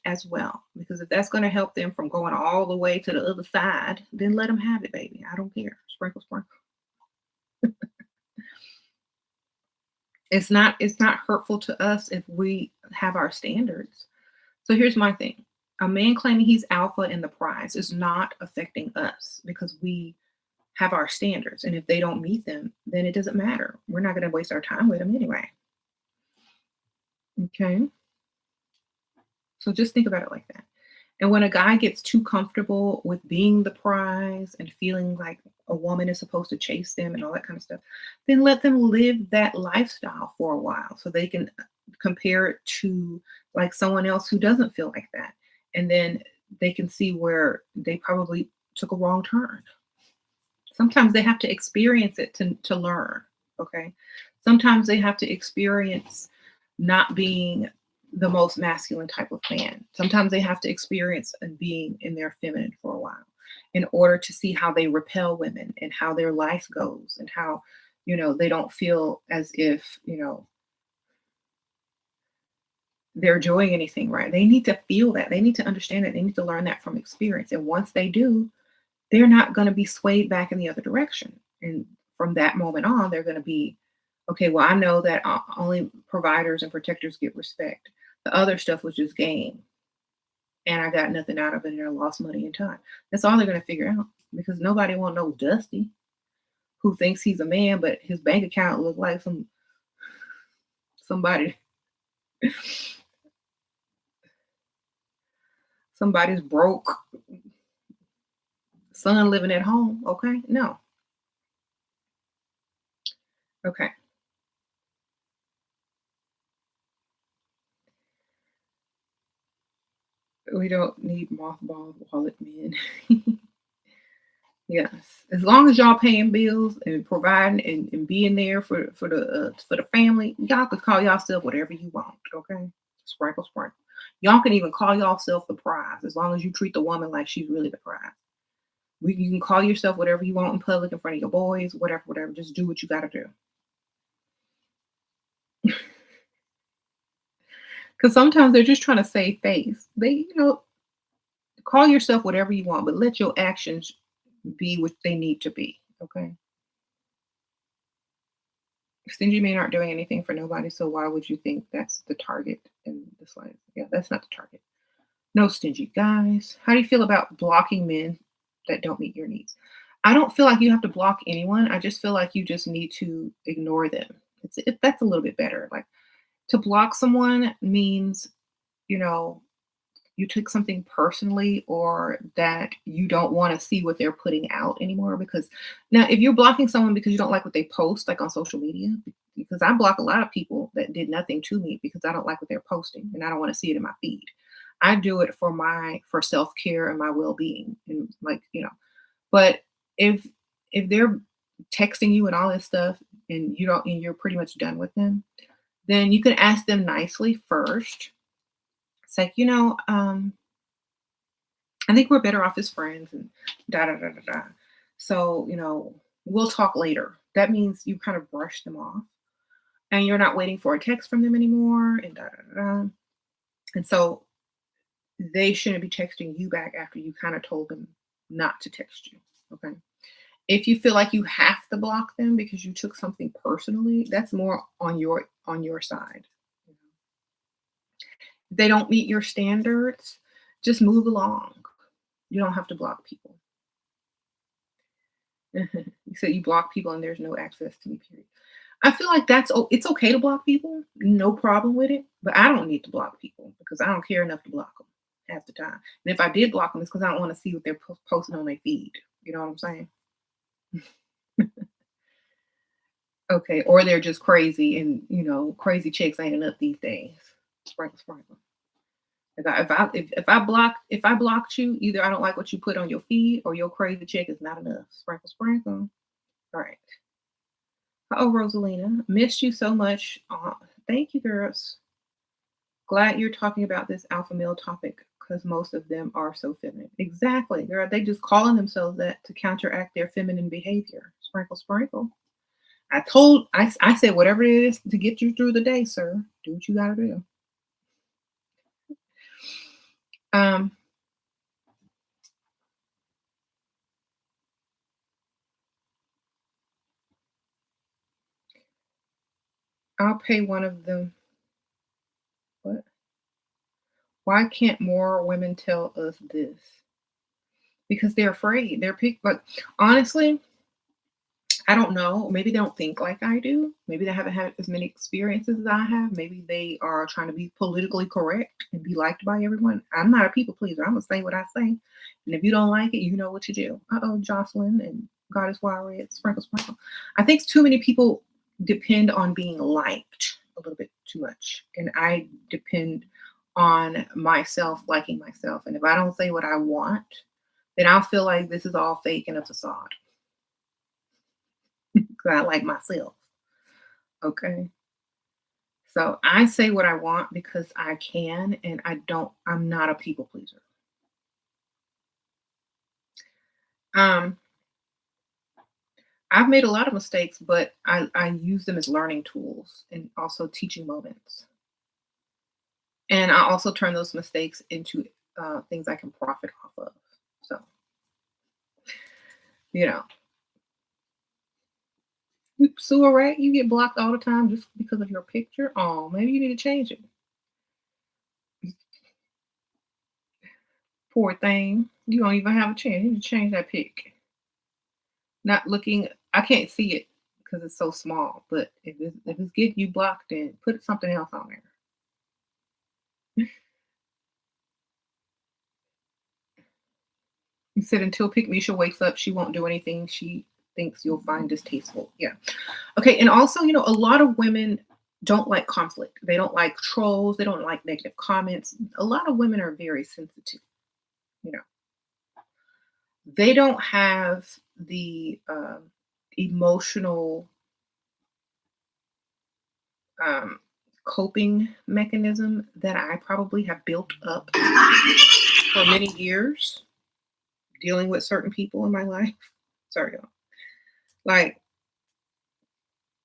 as well. Because if that's going to help them from going all the way to the other side, then let them have it, baby. I don't care. Sprinkle, sprinkle. It's not hurtful to us if we have our standards. So here's my thing. A man claiming he's alpha in the prize is not affecting us because we have our standards. And if they don't meet them, then it doesn't matter. We're not going to waste our time with them anyway. Okay. So just think about it like that. And when a guy gets too comfortable with being the prize and feeling like a woman is supposed to chase them and all that kind of stuff, then let them live that lifestyle for a while so they can compare it to like someone else who doesn't feel like that. And then they can see where they probably took a wrong turn. Sometimes they have to experience it to learn. Okay. Sometimes they have to experience not being the most masculine type of man. Sometimes they have to experience and being in their feminine for a while in order to see how they repel women and how their life goes and how, they don't feel as if, they're doing anything right. They need to feel that. They need to understand that. They need to learn that from experience. And once they do, they're not going to be swayed back in the other direction. And from that moment on, they're going to be, okay, well, I know that only providers and protectors get respect. The other stuff was just game. And I got nothing out of it and I lost money and time. That's all they're going to figure out because nobody won't know Dusty who thinks he's a man, but his bank account looked like somebody, somebody's broke son living at home. Okay. No. Okay. We don't need mothballed wallet men. Yes, as long as y'all paying bills and providing and being there for the family, y'all could call yourself whatever you want. Okay, sprinkle, sprinkle. Y'all can even call yourself the prize as long as you treat the woman like she's really the prize. You can call yourself whatever you want in public in front of your boys, whatever, whatever. Just do what you got to do. Because sometimes they're just trying to save face. Call yourself whatever you want, but let your actions be what they need to be. Okay. Stingy men aren't doing anything for nobody, so why would you think that's the target in this life? Yeah, that's not the target. No stingy guys. How do you feel about blocking men that don't meet your needs? I don't feel like you have to block anyone. I just feel like you just need to ignore them. That's a little bit better. Like to block someone means, you know, you took something personally or that you don't want to see what they're putting out anymore. Because now, if you're blocking someone because you don't like what they post, like on social media, because I block a lot of people that did nothing to me because I don't like what they're posting and I don't want to see it in my feed. I do it for self care and my well being, and like But if they're texting you and all this stuff, and you don't, and you're pretty much done with them, then you can ask them nicely first. It's like, I think we're better off as friends and da da da da da. So, we'll talk later. That means you kind of brush them off and you're not waiting for a text from them anymore and da da da da. And so they shouldn't be texting you back after you kind of told them not to text you. Okay. If you feel like you have to block them because you took something personally, that's more on your side. If they don't meet your standards, just move along. You don't have to block people. You said you block people and there's no access to me, period. I feel like it's okay to block people, no problem with it, but I don't need to block people because I don't care enough to block them half the time. And if I did block them, it's because I don't want to see what they're posting on their feed. You know what I'm saying? Okay, or they're just crazy, and crazy chicks ain't enough these days. Sprinkle, sprinkle. If I blocked you, either I don't like what you put on your feed, or your crazy chick is not enough. Sprinkle, sprinkle. All right. Oh, Rosalina, missed you so much. Thank you, girls. Glad you're talking about this alpha male topic because most of them are so feminine. Exactly, girl. They just calling themselves that to counteract their feminine behavior. Sprinkle, sprinkle. I said whatever it is to get you through the day, sir. Do what you gotta do. Um, I'll pay one of them. What? Why can't more women tell us this? Because they're afraid. But honestly, I don't know. Maybe they don't think like I do. Maybe they haven't had as many experiences as I have. Maybe they are trying to be politically correct and be liked by everyone. I'm not a people pleaser. I'm gonna say what I say, and if you don't like it, you know what to do. Jocelyn and Goddess Wild Red, sprinkle, sprinkle. I think too many people depend on being liked a little bit too much, and I depend on myself liking myself. And if I don't say what I want, then I'll feel like this is all fake and a facade. Because I like myself. Okay. So I say what I want because I can, and I'm not a people pleaser. Um, I've made a lot of mistakes, but I use them as learning tools and also teaching moments. And I also turn those mistakes into things I can profit off of. So, you know, you sue a rat, you get blocked all the time just because of your picture. Oh, maybe you need to change it. Poor thing. You don't even have a chance. You need to change that pic. Not looking, I can't see it because it's so small. But if it's getting you blocked, then put something else on there. You said until Pick Misha wakes up, she won't do anything she thinks you'll find distasteful. Yeah. Okay. And also, a lot of women don't like conflict. They don't like trolls. They don't like negative comments. A lot of women are very sensitive. You know, they don't have the emotional um, coping mechanism that I probably have built up for many years dealing with certain people in my life. Sorry, y'all. Like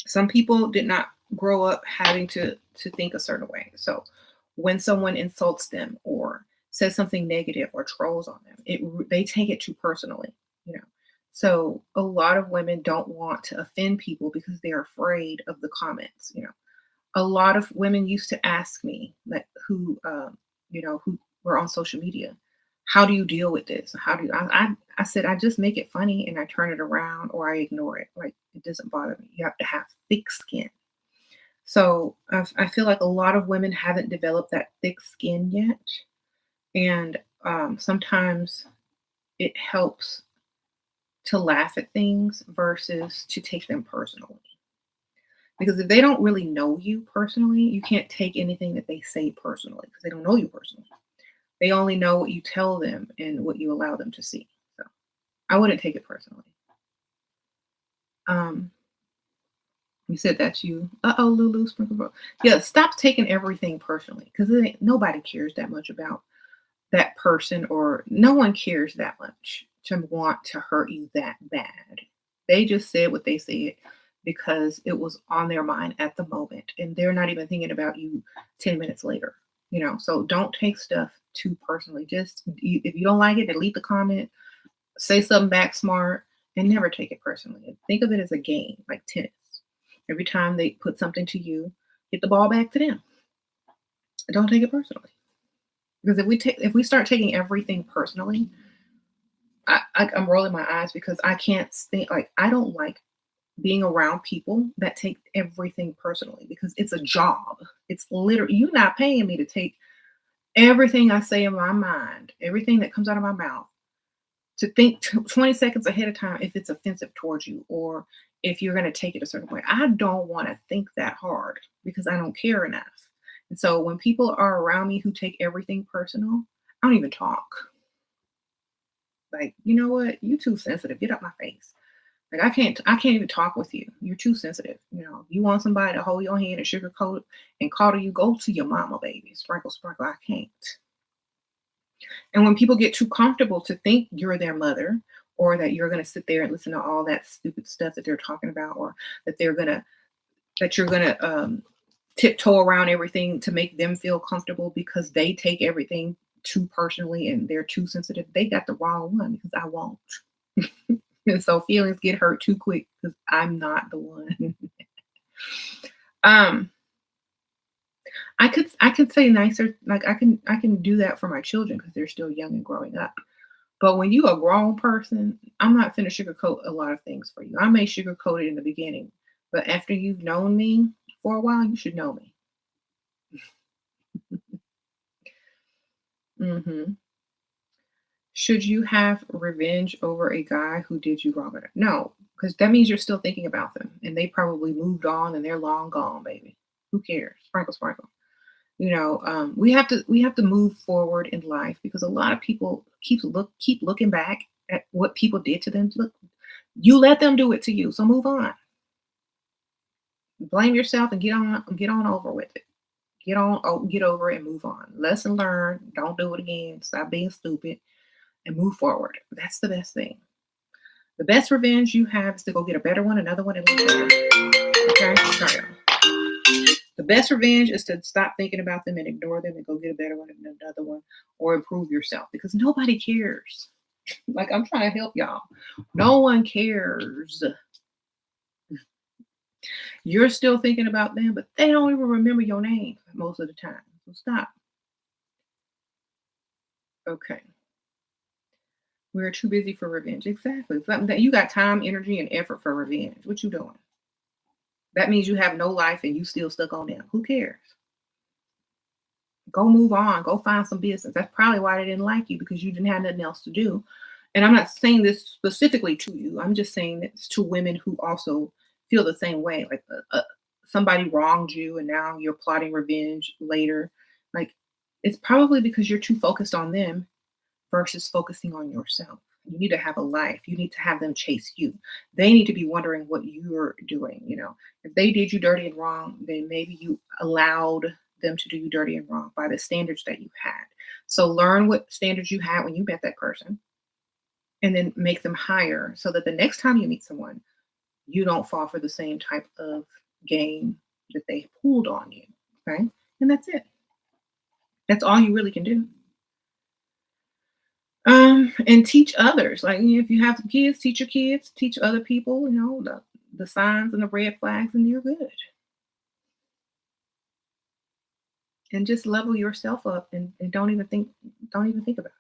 some people did not grow up having to think a certain way. So when someone insults them or says something negative or trolls on them, they take it too personally. You know. So a lot of women don't want to offend people because they're afraid of the comments. A lot of women used to ask me like who we're on social media. How do you deal with this? How do you, I said, I just make it funny and I turn it around or I ignore it. Like, it doesn't bother me. You have to have thick skin. So I feel like a lot of women haven't developed that thick skin yet. And sometimes it helps to laugh at things versus to take them personally. Because if they don't really know you personally, you can't take anything that they say personally because they don't know you personally. They only know what you tell them and what you allow them to see. So I wouldn't take it personally. Um, you said that's you. Uh-oh, Lulu Sprinkle Bro. Yeah, stop taking everything personally because nobody cares that much about that person, or no one cares that much to want to hurt you that bad. They just said what they said because it was on their mind at the moment and they're not even thinking about you 10 minutes later. So don't take stuff too personally. Just if you don't like it, delete the comment, say something back smart, and never take it personally. Think of it as a game, like tennis. Every time they put something to you, get the ball back to them. Don't take it personally. Because if we start taking everything personally, I'm rolling my eyes because I can't think, like, I don't like being around people that take everything personally because it's a job. It's literally, you're not paying me to take everything I say in my mind, everything that comes out of my mouth, to think 20 seconds ahead of time if it's offensive towards you or if you're going to take it a certain way. I don't want to think that hard because I don't care enough. And so when people are around me who take everything personal, I don't even talk. Like, you know what? You too sensitive. Get up my face. Like, I can't even talk with you. You're too sensitive. You want somebody to hold your hand and sugarcoat and coddle you, go to your mama, baby. Sprinkle, sprinkle. I can't. And when people get too comfortable to think you're their mother, or that you're going to sit there and listen to all that stupid stuff that they're talking about, or that you're gonna tiptoe around everything to make them feel comfortable because they take everything too personally and they're too sensitive, they got the wrong one because I won't. And so feelings get hurt too quick because I'm not the one. um, I could say nicer, like I can do that for my children because they're still young and growing up. But when you a grown person, I'm not finna sugarcoat a lot of things for you. I may sugarcoat it in the beginning, but after you've known me for a while, you should know me. hmm Should you have revenge over a guy who did you wrong? No, because that means you're still thinking about them, and they probably moved on and they're long gone, baby. Who cares? Sprinkle, sprinkle. We have to move forward in life because a lot of people keep looking back at what people did to them. Look, you let them do it to you, so move on. Blame yourself and get on over with it. Get over it and move on. Lesson learned. Don't do it again. Stop being stupid and move forward. That's the best thing. The best revenge you have is to go get a better one, another one, and move forward. Okay, sorry, y'all. The best revenge is to stop thinking about them and ignore them and go get a better one and another one, or improve yourself because nobody cares. Like, I'm trying to help y'all. No one cares. You're still thinking about them, but they don't even remember your name most of the time. So stop. Okay. We're too busy for revenge. Exactly. Something that you got time, energy, and effort for revenge. What you doing? That means you have no life and you still stuck on them. Who cares? Go move on. Go find some business. That's probably why they didn't like you because you didn't have nothing else to do. And I'm not saying this specifically to you. I'm just saying this to women who also feel the same way. Like, somebody wronged you and now you're plotting revenge later. Like, it's probably because you're too focused on them versus focusing on yourself. You need to have a life. You need to have them chase you. They need to be wondering what you're doing. If they did you dirty and wrong, then maybe you allowed them to do you dirty and wrong by the standards that you had. So learn what standards you had when you met that person and then make them higher so that the next time you meet someone, you don't fall for the same type of game that they pulled on you. Okay. And that's it. That's all you really can do. And teach others. Like, if you have some kids, teach your kids, teach other people, the signs and the red flags, and you're good. and just level yourself up and don't even think about it.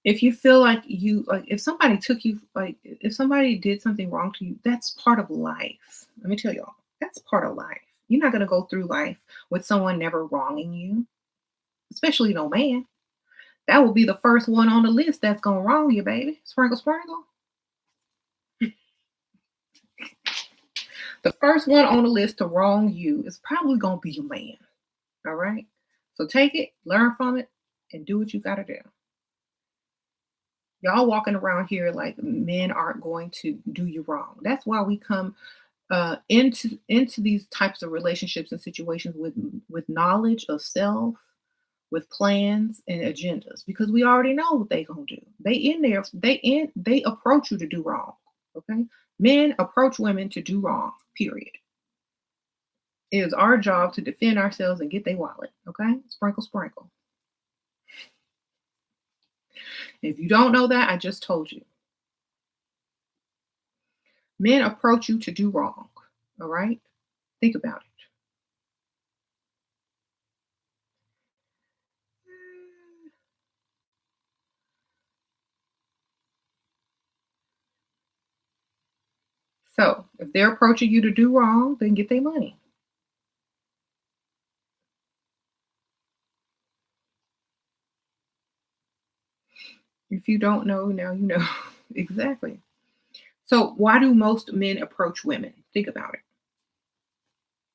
If you feel like if somebody took you if somebody did something wrong to you, that's part of life. Let me tell y'all, that's part of life. You're not gonna go through life with someone never wronging you, especially no man. That will be the first one on the list that's gonna wrong you, baby. Sprinkle, sprinkle. The first one on the list to wrong you is probably gonna be your man. All right. So take it, learn from it, and do what you gotta do. Y'all walking around here like men aren't going to do you wrong. That's why we come into these types of relationships and situations with knowledge of self, with plans and agendas, because we already know what they gonna do. They in there. They approach you to do wrong. Okay, men approach women to do wrong. Period. It is our job to defend ourselves and get their wallet. Okay, sprinkle, sprinkle. If you don't know that, I just told you. Men approach you to do wrong. All right, think about it. So if they're approaching you to do wrong, then get their money. If you don't know, now you know. Exactly. So why do most men approach women? Think about it.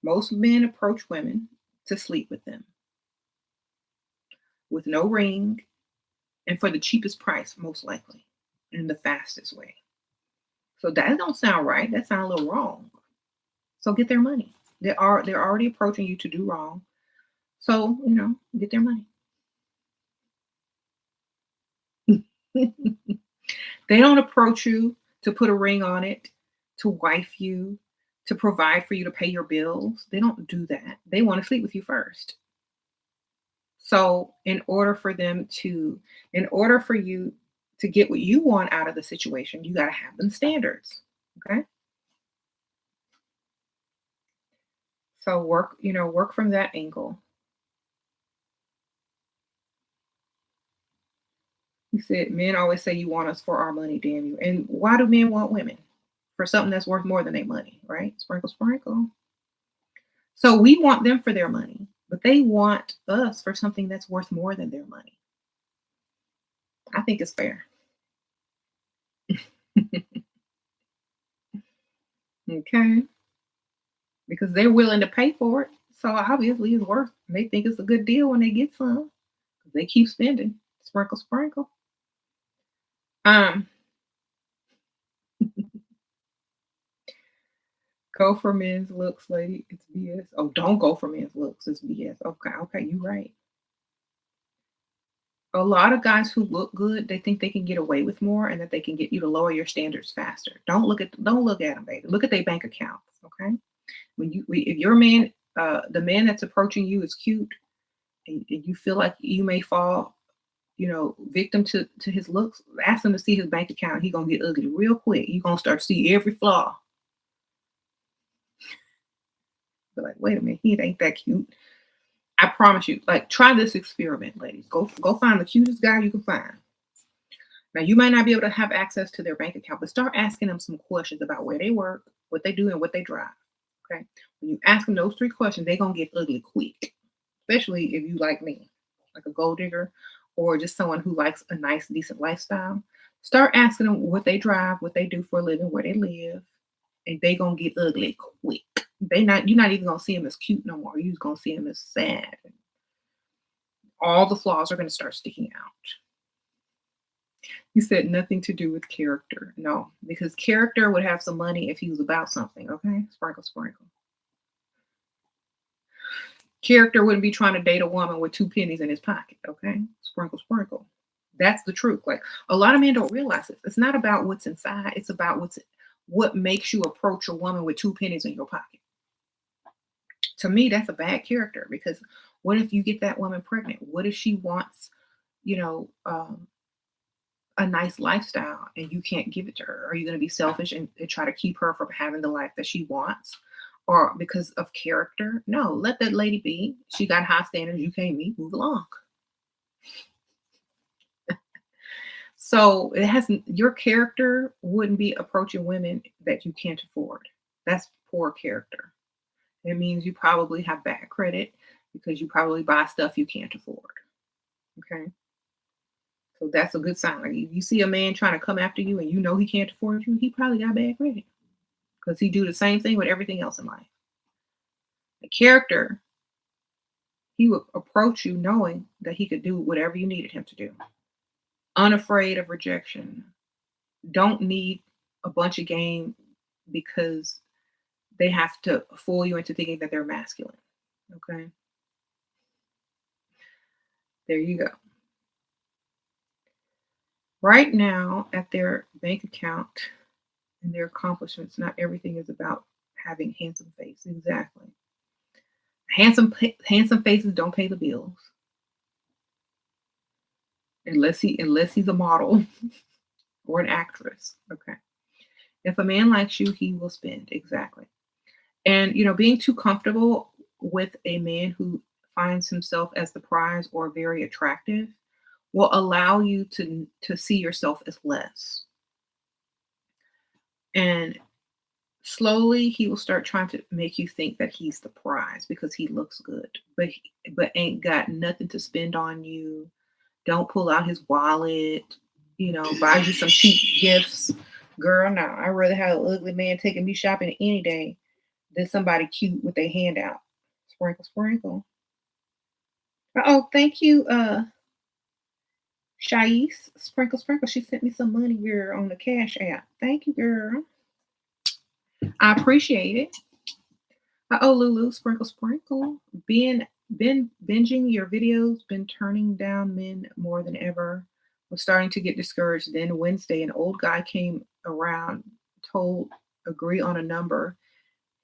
Most men approach women to sleep with them with no ring and for the cheapest price, most likely, in the fastest way. So that don't sound right. That sounds a little wrong. So get their money. They're already approaching you to do wrong. So, get their money. They don't approach you to put a ring on it, to wife you, to provide for you to pay your bills. They don't do that. They want to sleep with you first. So, in order for you to get what you want out of the situation, you got to have them standards. Okay. So work from that angle. You said men always say you want us for our money, damn you. And why do men want women? For something that's worth more than their money, right? Sprinkle, sprinkle. So we want them for their money, but they want us for something that's worth more than their money. I think it's fair. Okay. Because they're willing to pay for it. So obviously it's worth. They think it's a good deal when they get some. They keep spending. Sprinkle, sprinkle. Um, go for men's looks, lady. It's BS. Oh, don't go for men's looks. It's BS. Okay, okay, you right. A lot of guys who look good, they think they can get away with more and that they can get you to lower your standards faster. Don't look at them, baby. Look at their bank accounts. Okay. If your man, the man that's approaching you is cute, and you feel like you may fall, victim to his looks, ask him to see his bank account. He gonna get ugly real quick. You gonna start to see every flaw. Be like, wait a minute, he ain't that cute. I promise you. Like, try this experiment, ladies. Go find the cutest guy you can find. Now, you might not be able to have access to their bank account, but start asking them some questions about where they work, what they do, and what they drive. Okay. When you ask them those three questions, they're gonna get ugly quick. Especially if you like me, like a gold digger, or just someone who likes a nice, decent lifestyle. Start asking them what they drive, what they do for a living, where they live, and they gonna get ugly quick. You're not even gonna see them as cute no more. You're just gonna see them as sad. All the flaws are gonna start sticking out. You said nothing to do with character. No, because character would have some money if he was about something. Okay, sprinkle, sprinkle. Character wouldn't be trying to date a woman with two pennies in his pocket. Okay, sprinkle, sprinkle. That's the truth. Like, a lot of men don't realize it. It's not about what's inside. It's about what makes you approach a woman with two pennies in your pocket. To me, that's a bad character, because what if you get that woman pregnant? What if she wants, you know, um, a nice lifestyle and you can't give it to her? Are you going to be selfish and try to keep her from having the life that she wants? or because of character. No, let that lady be. She got high standards you can't meet. Move along. So it hasn't your character wouldn't be approaching women that you can't afford. That's poor character. It means you probably have bad credit because you probably buy stuff you can't afford. Okay. So that's a good sign. Like if you see a man trying to come after you and you know he can't afford you, he probably got bad credit because he do the same thing with everything else in life. The character, he would approach you knowing that he could do whatever you needed him to do. Unafraid of rejection. Don't need a bunch of game because they have to fool you into thinking that they're masculine. Okay. There you go. Right now, at their bank account and their accomplishments, not everything is about having handsome face. Exactly. Handsome faces don't pay the bills unless he's a model or an actress. Okay. If a man likes you, he will spend. Exactly. And being too comfortable with a man who finds himself as the prize or very attractive will allow you to see yourself as less. And slowly he will start trying to make you think that he's the prize because he looks good, but ain't got nothing to spend on you. Don't pull out his wallet, buys you some cheap gifts. Girl, no, I'd rather have an ugly man taking me shopping any day than somebody cute with their hand out. Sprinkle, sprinkle. Oh, thank you, Shais. Sprinkle, sprinkle. She sent me some money, girl, on the Cash App. Thank you, girl. I appreciate it. Oh, Lulu, sprinkle, sprinkle. Been binging your videos, been turning down men more than ever. Was starting to get discouraged. Then Wednesday, an old guy came around, told agree on a number.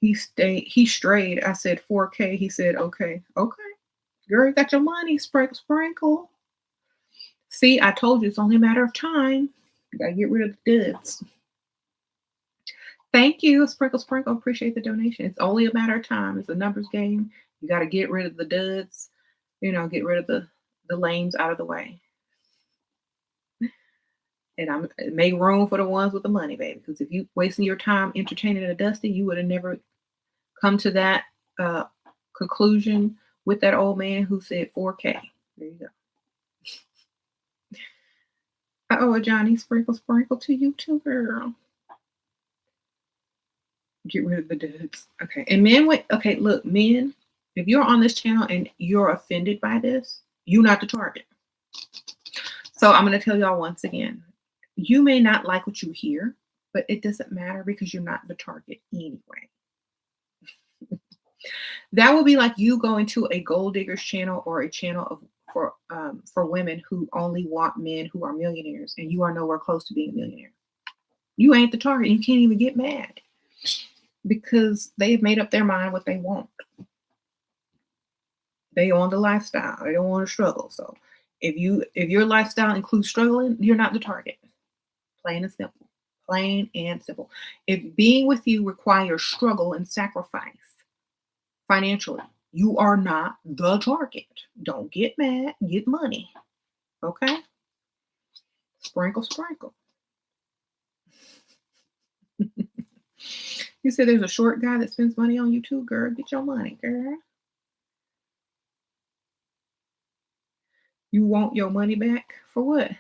He strayed. I said 4K. He said, okay. Okay. Girl, you got your money. Sprinkle, sprinkle. See, I told you it's only a matter of time. You gotta get rid of the duds. Thank you, Sprinkle Sprinkle. Appreciate the donation. It's only a matter of time. It's a numbers game. You got to get rid of the duds. Get rid of the lames out of the way, and I'm make room for the ones with the money, baby. Because if you wasting your time entertaining a dusty, you would have never come to that uh, conclusion with that old man who said 4K. There you go. Oh, Johnny, sprinkle, sprinkle to you too, girl. Get rid of the dudes. Okay. And men, wait. Okay, look, men, if you're on this channel and you're offended by this, you're not the target. So I'm going to tell y'all once again, you may not like what you hear, but it doesn't matter because you're not the target anyway. That would be like you going to a gold diggers channel or a channel for women who only want men who are millionaires, and you are nowhere close to being a millionaire. You ain't the target. You can't even get mad because they've made up their mind what they want. They on the lifestyle. They don't want to struggle. So if your lifestyle includes struggling, you're not the target. Plain and simple. Plain and simple. If being with you requires struggle and sacrifice financially, you are not the target. Don't get mad. Get money. Okay? Sprinkle, sprinkle. You said there's a short guy that spends money on you too, girl. Get your money, girl. You want your money back for what?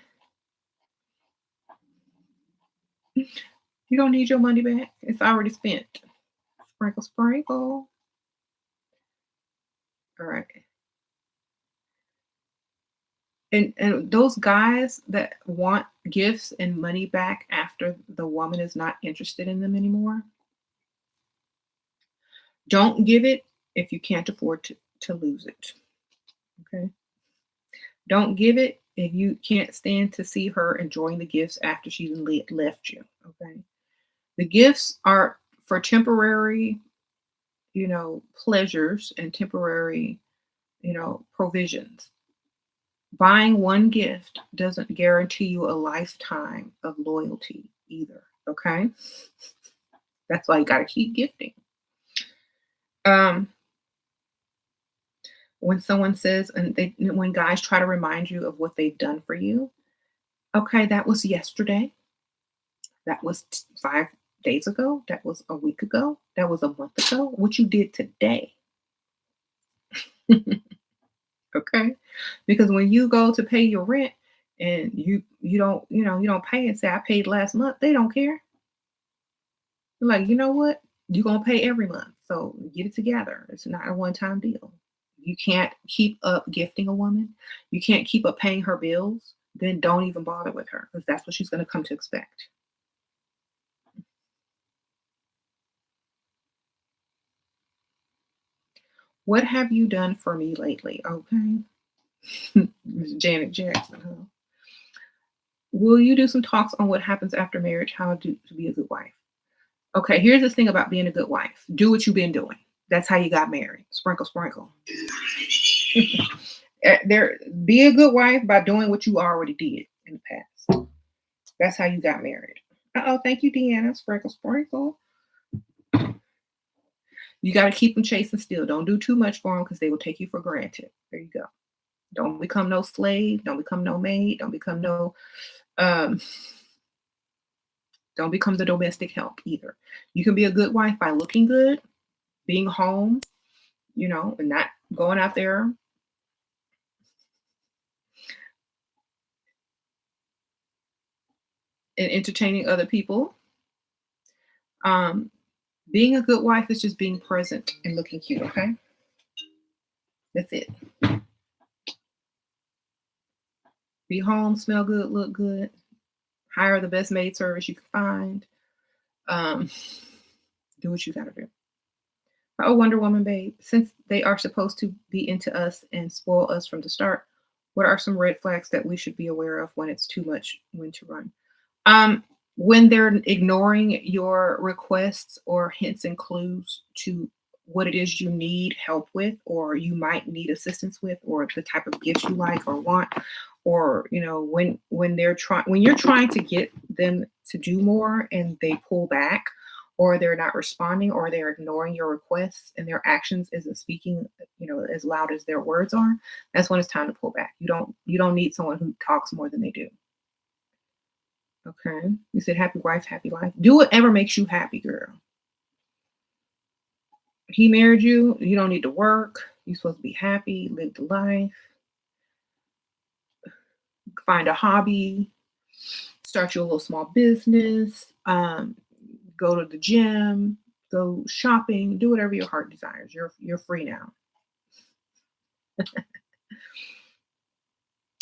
You don't need your money back. It's already spent. Sprinkle, sprinkle. All right. And those guys that want gifts and money back after the woman is not interested in them anymore, don't give it if you can't afford to lose it. Okay. Don't give it if you can't stand to see her enjoying the gifts after she's left you. Okay. The gifts are for temporary, pleasures and temporary, provisions. Buying one gift doesn't guarantee you a lifetime of loyalty either. Okay. That's why you got to keep gifting. Um, when someone says, and when guys try to remind you of what they've done for you, okay, that was yesterday. That was 5 days ago. That was a week ago. That was a month ago. What you did today. Okay, because when you go to pay your rent and you don't, you don't pay and say I paid last month, they don't care. They're like, you know what, you're gonna pay every month, so get it together. It's not a one-time deal. You can't keep up gifting a woman, you can't keep up paying her bills, then don't even bother with her because that's what she's going to come to expect. What have you done for me lately? Okay. Miss Janet Jackson, huh? Will you do some talks on what happens after marriage, how to be a good wife? Okay, here's the thing about being a good wife. Do what you've been doing. That's how you got married. Sprinkle, sprinkle. There, be a good wife by doing what you already did in the past. That's how you got married. Oh, thank you, Deanna. Sprinkle, sprinkle. You got to keep them chasing still. Don't do too much for them because they will take you for granted. There you go. Don't become no slave. Don't become no maid. Don't become no. Um, don't become the domestic help either. You can be a good wife by looking good, being home, and not going out there and entertaining other people. Um, being a good wife is just being present and looking cute. Okay, that's it. Be home, smell good, look good. Hire the best maid service you can find. Um, do what you gotta do. Oh, Wonder Woman, babe. Since they are supposed to be into us and spoil us from the start, what are some red flags that we should be aware of when it's too much, when to run? Um, when they're ignoring your requests or hints and clues to what it is you need help with, or you might need assistance with, or the type of gifts you like or want, or when you're trying to get them to do more and they pull back, or they're not responding, or they're ignoring your requests and their actions isn't speaking, as loud as their words are. That's when it's time to pull back. You don't need someone who talks more than they do. Okay. You said happy wife, happy life. Do whatever makes you happy, girl. He married you. You don't need to work. You're supposed to be happy, live the life, find a hobby, start your little small business, go to the gym, go shopping, do whatever your heart desires. You're free now.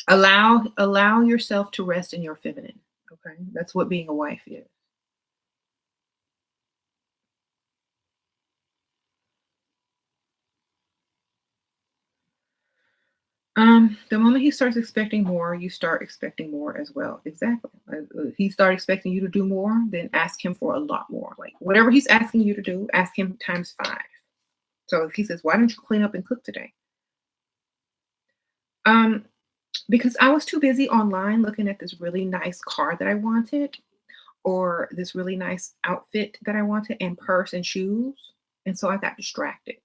Allow yourself to rest in your feminine. Okay. That's what being a wife is. The moment he starts expecting more, you start expecting more as well. Exactly. He start expecting you to do more, then ask him for a lot more. Like whatever he's asking you to do, ask him times five. So if he says, "Why don't you clean up and cook today?" Um, because I was too busy online looking at this really nice car that I wanted, or this really nice outfit that I wanted, and purse and shoes, and so I got distracted.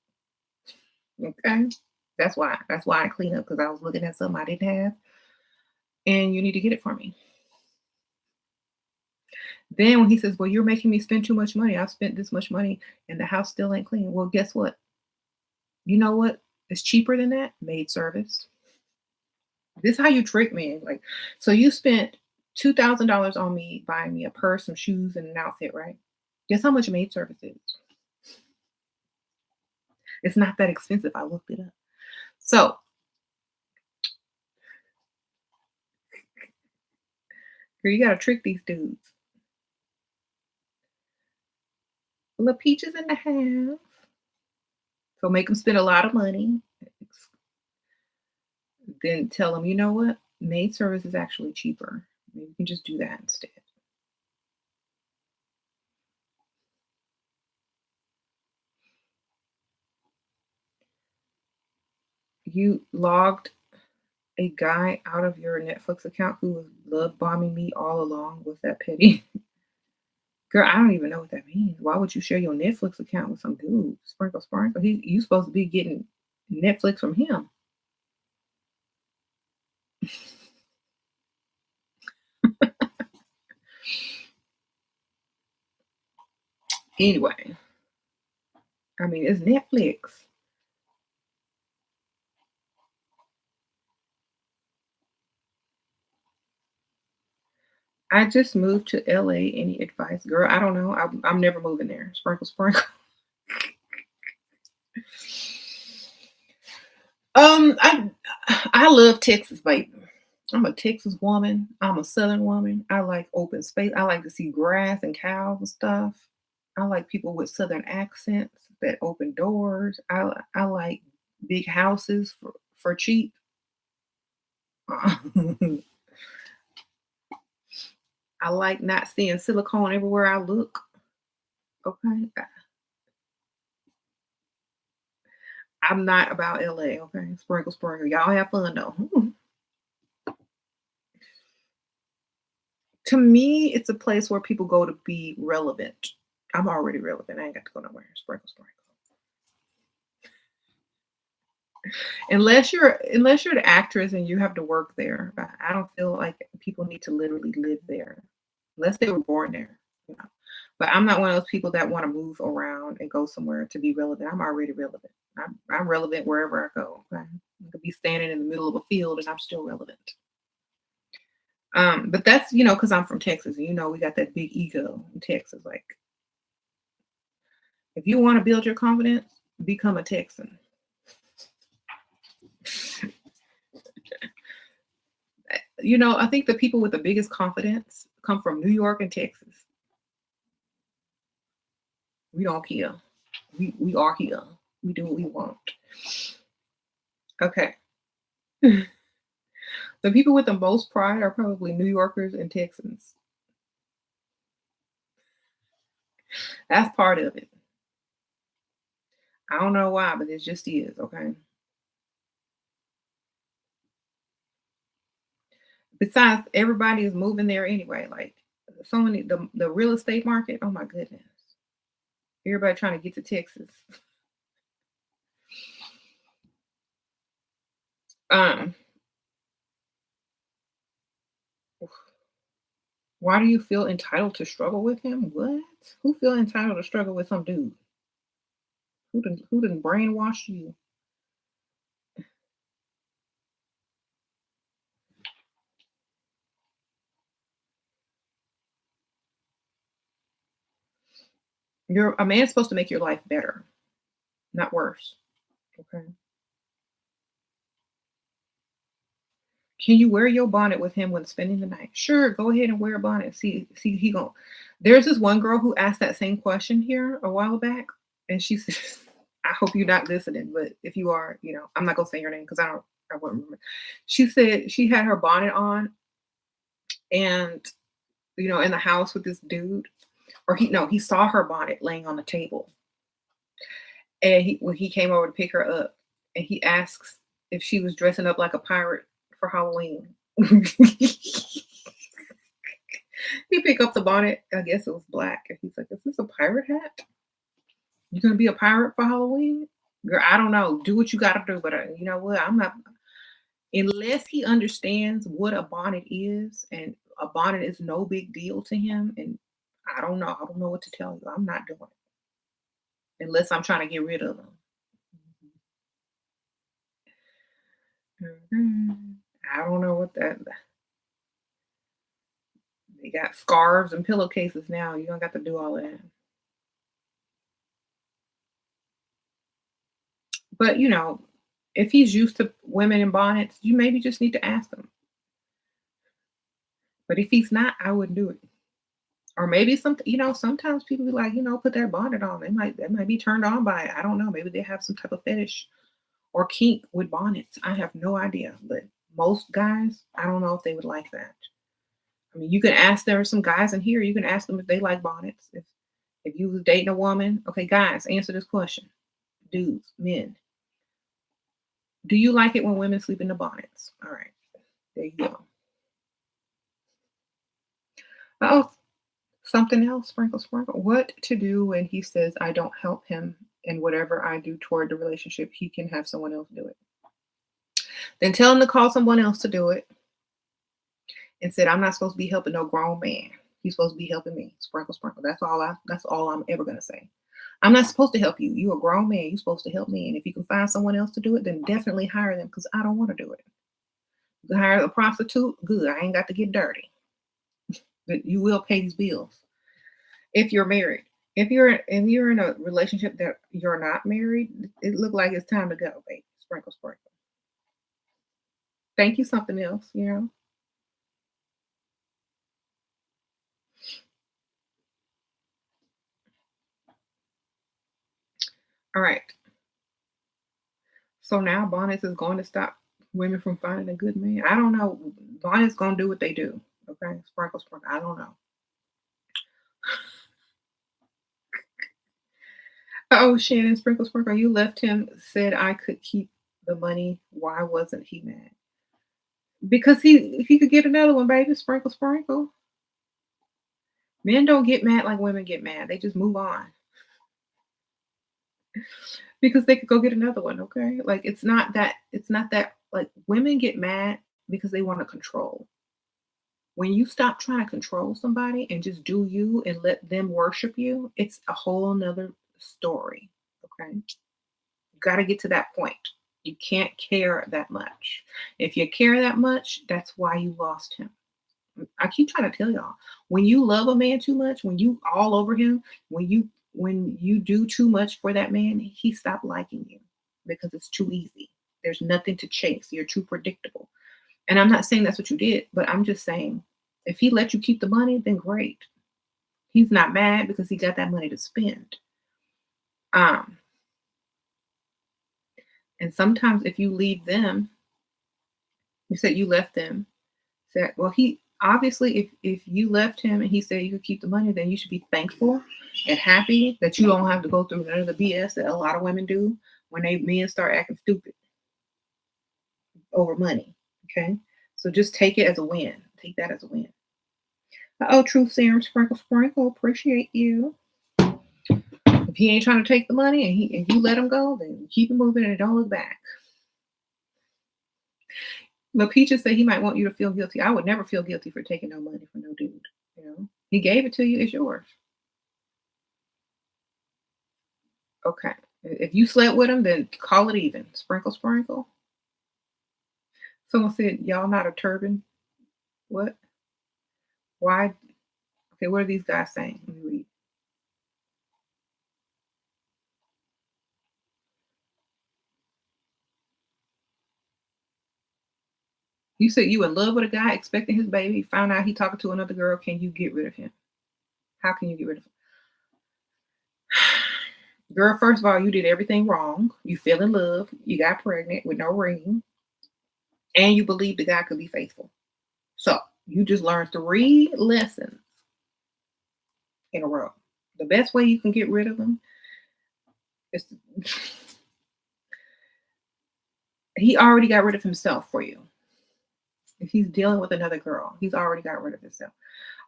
Okay, that's why I clean up because I was looking at something I didn't have, and you need to get it for me. Then when he says, "Well, you're making me spend too much money. I've spent this much money and the house still ain't clean." Well, guess what? You know what? It's cheaper than that. Maid service. This is how you trick me. Like, so you spent $2,000 on me buying me a purse, some shoes, and an outfit, right? Guess how much maid service is? It's not that expensive. I looked it up. So, girl, you gotta trick these dudes. Little peaches in the house. So make them spend a lot of money. Then tell them, you know what? Maid service is actually cheaper. Maybe you can just do that instead. You logged a guy out of your Netflix account who was love bombing me all along. Was that petty? Girl, I don't even know what that means. Why would you share your Netflix account with some dude? Sprinkle, sprinkle. You supposed to be getting Netflix from him. Anyway, I mean, it's Netflix. I just moved to LA. Any advice? Girl, I don't know. I'm never moving there. Sprinkle, sprinkle. I love Texas, baby. I'm a Texas woman. I'm a Southern woman. I like open space. I like to see grass and cows and stuff. I like people with Southern accents that open doors. I like big houses for cheap. I like not seeing silicone everywhere I look. Okay. I'm not about LA. Okay. Sprinkle, sprinkle. Y'all have fun though. To me, it's a place where people go to be relevant. I'm already relevant. I ain't got to go nowhere. Sprinkle, sprinkle. Unless you're the actress and you have to work there. I don't feel like people need to literally live there. Unless they were born there, you know. But I'm not one of those people that want to move around and go somewhere to be relevant. I'm already relevant. I'm relevant wherever I go. Okay? I could be standing in the middle of a field and I'm still relevant. But that's because I'm from Texas, and we got that big ego in Texas. Like, if you want to build your confidence, become a Texan. I think the people with the biggest confidence come from New York and Texas. We don't care. We are here. We do what we want. Okay. The people with the most pride are probably New Yorkers and Texans. That's part of it. I don't know why, but it just is, okay? Besides, everybody is moving there anyway. Like, so many the real estate market, oh my goodness. Everybody trying to get to Texas. Um, why do you feel entitled to struggle with him? What? Who feel entitled to struggle with some dude? Who didn't brainwash you? A man's supposed to make your life better, not worse. Okay. Can you wear your bonnet with him when spending the night? Sure, go ahead and wear a bonnet. See, he going there's this one girl who asked that same question here a while back, and she said, I hope you're not listening, but if you are, I'm not gonna say your name because I won't remember. She said she had her bonnet on and in the house with this dude, or he saw her bonnet laying on the table. And when he came over to pick her up, and he asks if she was dressing up like a pirate for Halloween. He picked up the bonnet. I guess it was black. And he's like, "Is this a pirate hat? You gonna be a pirate for Halloween?" Girl, I don't know. Do what you gotta do, but you know what? I'm not unless he understands what a bonnet is, and a bonnet is no big deal to him. And I don't know. I don't know what to tell you. I'm not doing it unless I'm trying to get rid of him. I don't know what that. They got scarves and pillowcases now. You don't got to do all that. But if he's used to women in bonnets, you maybe just need to ask him. But if he's not, I wouldn't do it. Or maybe sometimes people be like, put that bonnet on. They might be turned on by it. I don't know. Maybe they have some type of fetish or kink with bonnets. I have no idea. But most guys, I don't know if they would like that. I mean, you can ask. There are some guys in here. You can ask them if they like bonnets. If you was dating a woman, okay, guys, answer this question. Dudes, men, do you like it when women sleep in the bonnets? All right, there you go. Oh, Something else, sprinkle, sprinkle. What to do when he says I don't help him in whatever I do toward the relationship, he can have someone else do it. Then tell him to call someone else to do it and said, I'm not supposed to be helping no grown man. He's supposed to be helping me. Sprinkle, sprinkle. That's all I'm ever gonna say. I'm not supposed to help you. You're a grown man. You're supposed to help me. And if you can find someone else to do it, then definitely hire them because I don't want to do it. You can hire a prostitute, good. I ain't got to get dirty. But you will pay these bills. If you're married. If you're in a relationship that you're not married, it look like it's time to go, baby. Sprinkle, sprinkle. Thank you, something else, you know. All right. So now Bonnets is going to stop women from finding a good man. I don't know. Bonnets gonna do what they do. Okay. Sprinkle, sprinkle. I don't know. Oh, Shannon, sprinkle, sprinkle. You left him, said I could keep the money. Why wasn't he mad? Because he could get another one, baby. Sprinkle, sprinkle. Men don't get mad like women get mad. They just move on because they could go get another one. Okay, like it's not that like women get mad because they want to control. When you stop trying to control somebody and just do you and let them worship you, it's a whole nother story. Okay, you got to get to that point. You can't care that much. If you care that much, that's why you lost him. I keep trying to tell y'all, when you love a man too much, when you all over him, when you do too much for that man, he stopped liking you because it's too easy. There's nothing to chase. You're too predictable. And I'm not saying that's what you did, but I'm just saying if he let you keep the money, then great. He's not mad because he got that money to spend. Um, and sometimes if you leave them, you said you left them. Said, well, he obviously, if you left him and he said you could keep the money, then you should be thankful and happy that you don't have to go through none of the BS that a lot of women do when they men start acting stupid over money. Okay, so just take it as a win. Take that as a win. Oh, truth serum, sprinkle, sprinkle. Appreciate you. If he ain't trying to take the money and you let him go, then keep it moving and don't look back. But Peaches said he might want you to feel guilty. I would never feel guilty for taking no money from no dude. You know, he gave it to you. It's yours. Okay. If you slept with him, then call it even. Sprinkle, sprinkle. Someone said, y'all not a turban. What? Why? Okay, what are these guys saying? Let me read. You said you in love with a guy, expecting his baby, found out he talking to another girl. Can you get rid of him? How can you get rid of him? Girl, first of all, you did everything wrong. You fell in love. You got pregnant with no ring. And you believed the guy could be faithful. So you just learned 3 lessons in a row. The best way you can get rid of him is he already got rid of himself for you. If he's dealing with another girl, he's already got rid of himself.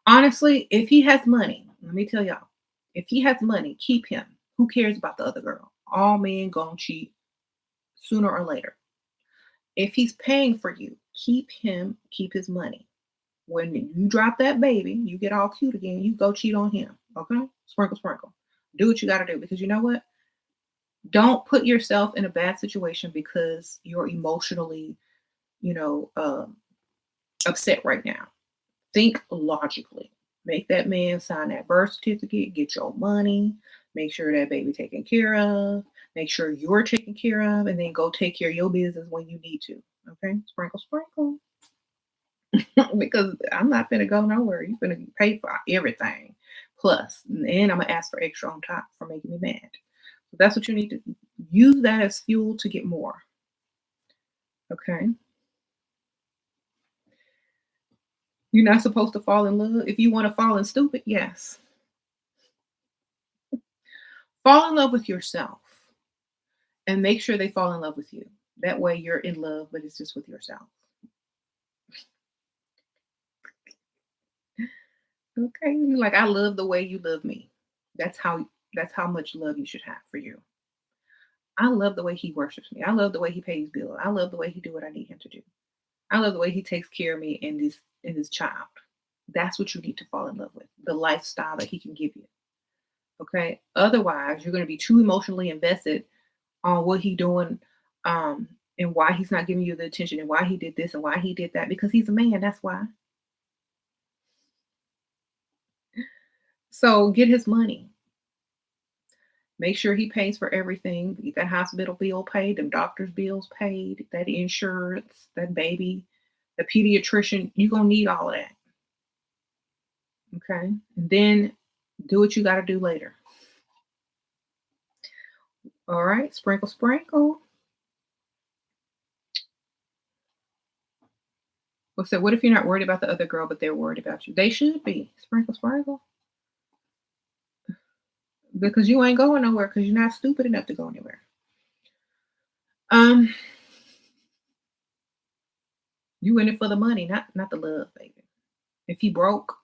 Honestly, if he has money, let me tell y'all, if he has money, keep him. Who cares about the other girl? All men gonna cheat sooner or later. If he's paying for you, keep him, keep his money. When you drop that baby, you get all cute again, you go cheat on him. Okay? Sprinkle, sprinkle. Do what you gotta do because you know what? Don't put yourself in a bad situation because you're emotionally, you know, upset right now. Think logically. Make that man sign that birth certificate, get your money, make sure that baby taken care of, make sure you're taken care of, and then go take care of your business when you need to. Okay? Sprinkle, sprinkle. Because I'm not gonna go nowhere. You're gonna pay for everything. Plus, and I'm gonna ask for extra on top for making me mad. So that's what you need to use that as fuel to get more. Okay. You're not supposed to fall in love. If you want to fall in stupid, yes. Fall in love with yourself and make sure they fall in love with you. That way you're in love, but it's just with yourself. Okay. Like, I love the way you love me. That's how that's how much love you should have for you. I love the way he worships me. I love the way he pays bills. I love the way he do what I need him to do. I love the way he takes care of me and his child. That's what you need to fall in love with. The lifestyle that he can give you. Okay. Otherwise, you're going to be too emotionally invested on what he doing, um, and why he's not giving you the attention and why he did this and why he did that because he's a man. That's why. So get his money. Make sure he pays for everything. Get that hospital bill paid, them doctor's bills paid, that insurance, that baby, the pediatrician. You're gonna need all of that. Okay. And then do what you gotta do later. All right. Sprinkle, sprinkle. Well, so what if you're not worried about the other girl, but they're worried about you? They should be. Sprinkle, sprinkle. Because you ain't going nowhere because you're not stupid enough to go anywhere. Um, you in it for the money, not the love, baby. If he broke,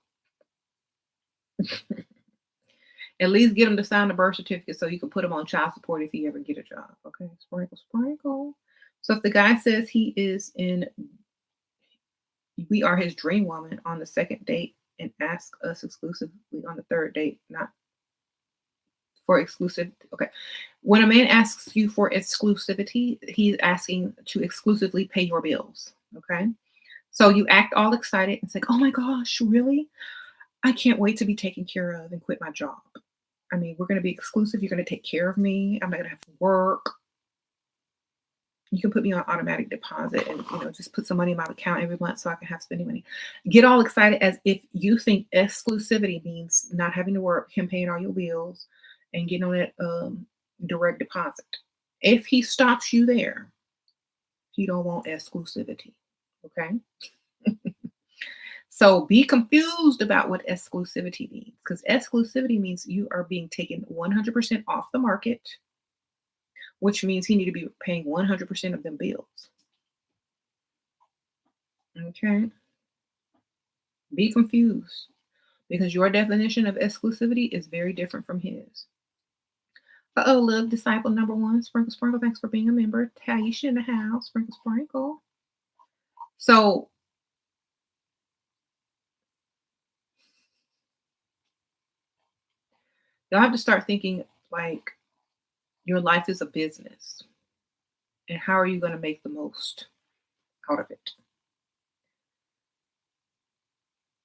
at least get him to sign the birth certificate so you can put him on child support if he ever get a job. Okay, sprinkle, sprinkle. So if the guy says he is in, we are his dream woman on the second date and ask us exclusively on the third date, not for exclusive. Okay, when a man asks you for exclusivity, he's asking to exclusively pay your bills. Okay, so you act all excited and say, "Oh my gosh, really? I can't wait to be taken care of and quit my job. I mean, we're going to be exclusive. You're going to take care of me. I'm not going to have to work. You can put me on automatic deposit and just put some money in my account every month so I can have spending money." Get all excited as if you think exclusivity means not having to work, him paying all your bills, and getting on that direct deposit. If he stops you there, he don't want exclusivity. Okay. So be confused about what exclusivity means because exclusivity means you are being taken 100% off the market, which means he need to be paying 100% of them bills. Okay. Be confused because your definition of exclusivity is very different from his. Uh-oh, love disciple number one. Sprinkle, sprinkle. Thanks for being a member. Taisha in the house. Sprinkle, sprinkle. So you'll have to start thinking like your life is a business. And how are you going to make the most out of it?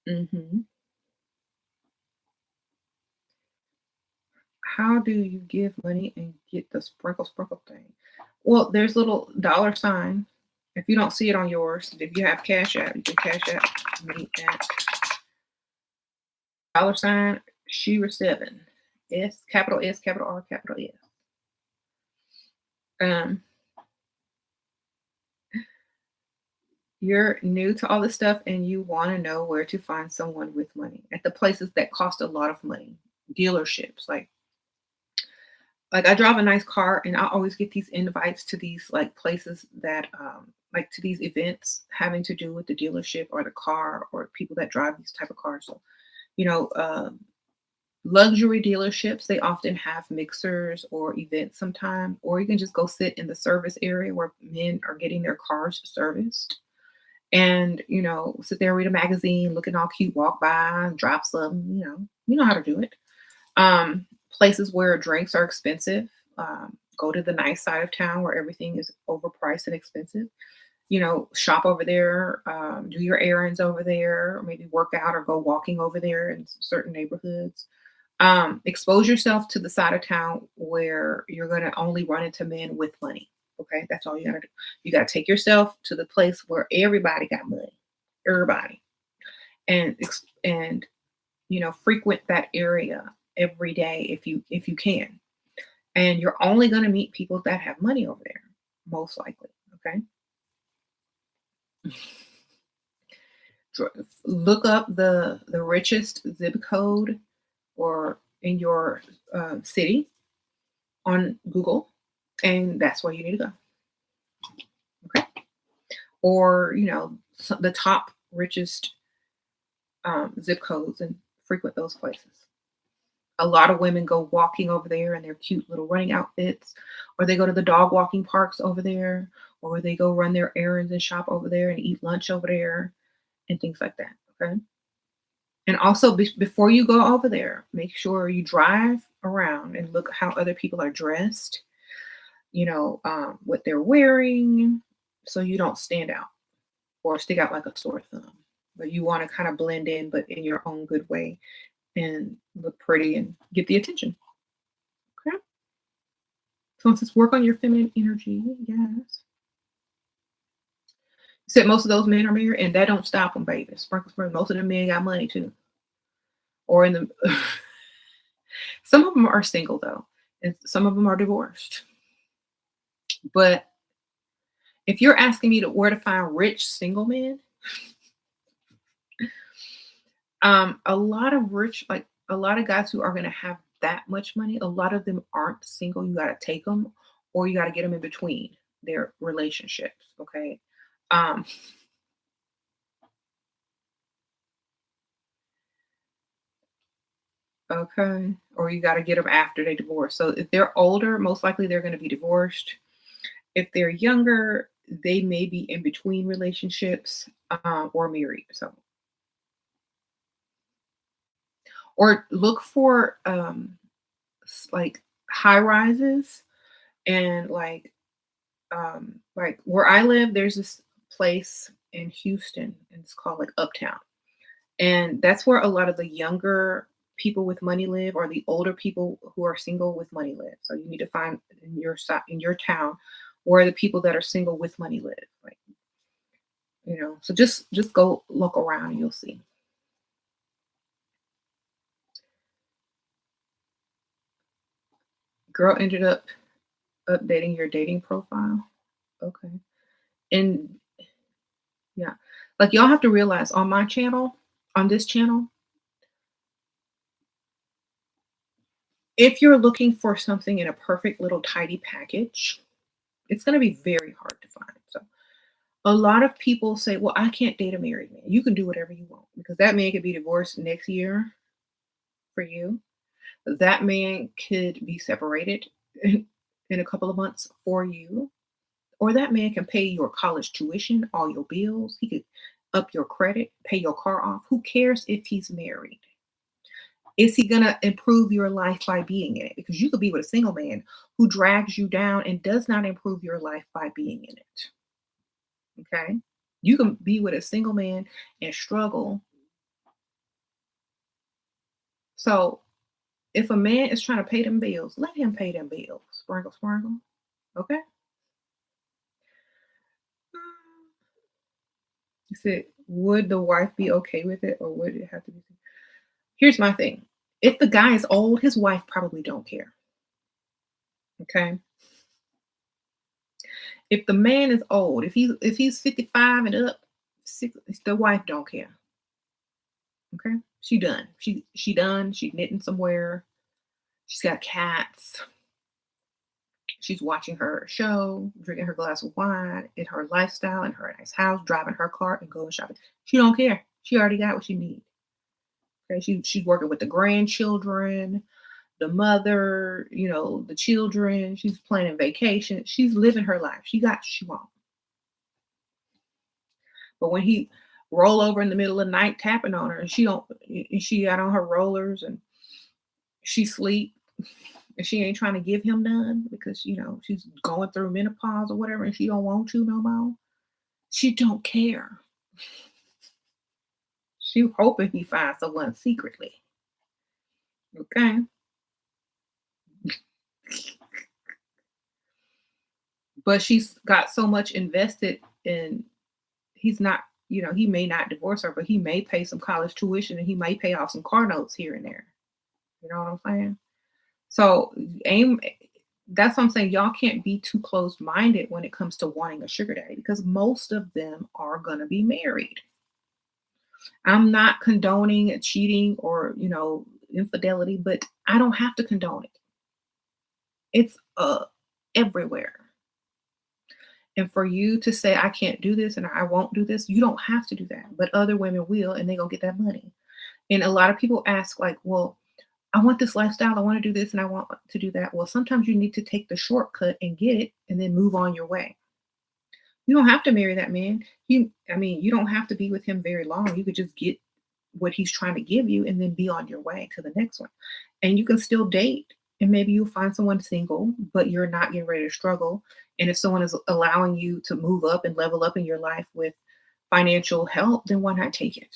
Hmm. How do you give money and get the sprinkle sprinkle thing? Well, there's little dollar sign. If you don't see it on yours, if you have Cash App, you can Cash App me at dollar sign SheRaSeven. S, capital R, capital S. Um, you're new to all this stuff and you want to know where to find someone with money at the places that cost a lot of money. Dealerships, like I drive a nice car and I always get these invites to these like places that like to these events having to do with the dealership or the car or people that drive these type of cars. So, you know, luxury dealerships, they often have mixers or events sometime, or you can just go sit in the service area where men are getting their cars serviced and, sit there, read a magazine, looking all cute, walk by, drop some, you know how to do it. Places where drinks are expensive, go to the nice side of town where everything is overpriced and expensive. Shop over there, do your errands over there, or maybe work out or go walking over there in certain neighborhoods. Expose yourself to the side of town where you're going to only run into men with money. Okay, that's all you got to do. You got to take yourself to the place where everybody got money, everybody, and frequent that area every day if you can. And you're only going to meet people that have money over there, most likely. Okay. Look up the richest zip code or in your city on Google, and that's where you need to go. Okay. Or the top richest zip codes and frequent those places. A lot of women go walking over there in their cute little running outfits, or they go to the dog walking parks over there, or they go run their errands and shop over there and eat lunch over there and things like that. Okay. And also, before you go over there, make sure you drive around and look how other people are dressed, what they're wearing, so you don't stand out or stick out like a sore thumb. But you want to kind of blend in, but in your own good way and look pretty and get the attention. Okay. So let's just work on your feminine energy. Yes. Said most of those men are married, and that don't stop them, baby. Sprinkle, sprinkle. Most of them men got money too, or in the. Some of them are single though, and some of them are divorced. But if you're asking me to where to find rich single men, a lot of rich, like a lot of guys who are going to have that much money, a lot of them aren't single. You got to take them, or you got to get them in between their relationships. Okay. Um, okay. Or you got to get them after they divorce. So if they're older, most likely they're going to be divorced. If they're younger, they may be in between relationships or married. So, or look for like high rises and like where I live. There's this place in Houston, and it's called like Uptown, and that's where a lot of the younger people with money live, or the older people who are single with money live. So you need to find in your town where the people that are single with money live. Like, so just go look around and you'll see. Girl ended up updating your dating profile. Okay. And yeah, like y'all have to realize on my channel, on this channel, if you're looking for something in a perfect little tidy package, it's going to be very hard to find. So a lot of people say, well, I can't date a married man. You can do whatever you want because that man could be divorced next year for you. That man could be separated in a couple of months for you. Or that man can pay your college tuition, all your bills. He could up your credit, pay your car off. Who cares if he's married? Is he going to improve your life by being in it? Because you could be with a single man who drags you down and does not improve your life by being in it. Okay? You can be with a single man and struggle. So if a man is trying to pay them bills, let him pay them bills. Sprinkle, sprinkle. Okay? You said, would the wife be okay with it or would it have to be? Here's my thing. If the guy is old, his wife probably don't care. Okay. If the man is old, if he's 55 and up, the wife don't care. Okay. She done. She done. She's knitting somewhere. She's got cats. She's watching her show, drinking her glass of wine, in her lifestyle, in her nice house, driving her car and going shopping. She don't care. She already got what she needs. Okay. She's working with the grandchildren, the mother, the children. She's planning vacation. She's living her life. She got what she wants. But when he roll over in the middle of the night tapping on her and she got on her rollers and she sleep and she ain't trying to give him none because she's going through menopause or whatever and she don't want to no more. She don't care. She hoping he finds someone secretly. Okay. But she's got so much invested in he's not, he may not divorce her, but he may pay some college tuition and he may pay off some car notes here and there. You know what I'm saying? So that's what I'm saying. Y'all can't be too closed-minded when it comes to wanting a sugar daddy because most of them are going to be married. I'm not condoning cheating or, infidelity, but I don't have to condone it. It's everywhere. And for you to say, I can't do this and I won't do this, you don't have to do that. But other women will, and they're going to get that money. And a lot of people ask, like, well, I want this lifestyle, I want to do this, and I want to do that. Well, sometimes you need to take the shortcut and get it and then move on your way. You don't have to marry that man. I mean, you don't have to be with him very long. You could just get what he's trying to give you and then be on your way to the next one. And you can still date and maybe you'll find someone single, but you're not getting ready to struggle. And if someone is allowing you to move up and level up in your life with financial help, then why not take it?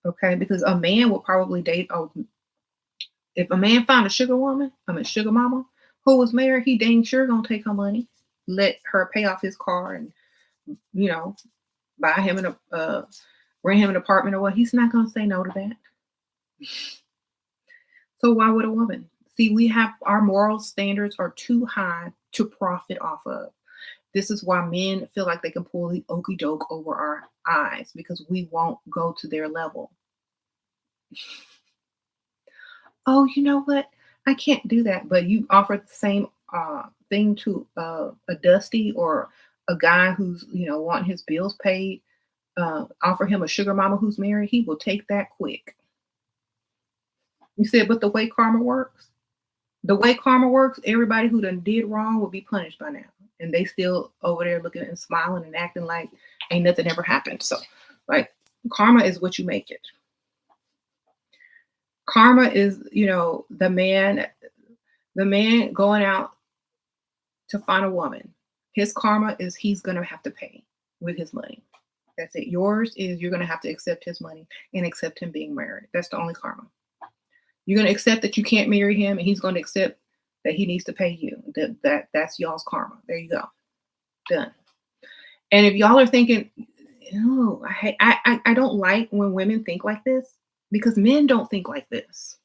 Okay, because a man will probably date. Oh, if a man found a sugar woman, I mean sugar mama, who was married, he dang sure gonna take her money, let her pay off his car, and you know buy him rent him an apartment or what. He's not gonna say no to that. So why would a woman? See, we have our moral standards are too high to profit off of. This is why men feel like they can pull the okey doke over our eyes because we won't go to their level. Oh, you know what? I can't do that. But you offer the same thing to a Dusty or a guy who's, wanting his bills paid. Offer him a sugar mama who's married. He will take that quick. You said, but the way karma works, everybody who done did wrong will be punished by now. And they still over there looking and smiling and acting like ain't nothing ever happened. So, like, karma is what you make it. Karma is, the man going out to find a woman. His karma is he's gonna have to pay with his money. That's it. Yours is you're gonna have to accept his money and accept him being married. That's the only karma. You're gonna accept that you can't marry him, and he's gonna accept that he needs to pay you. That's y'all's karma. There you go. Done. And if y'all are thinking, oh, I don't like when women think like this because men don't think like this.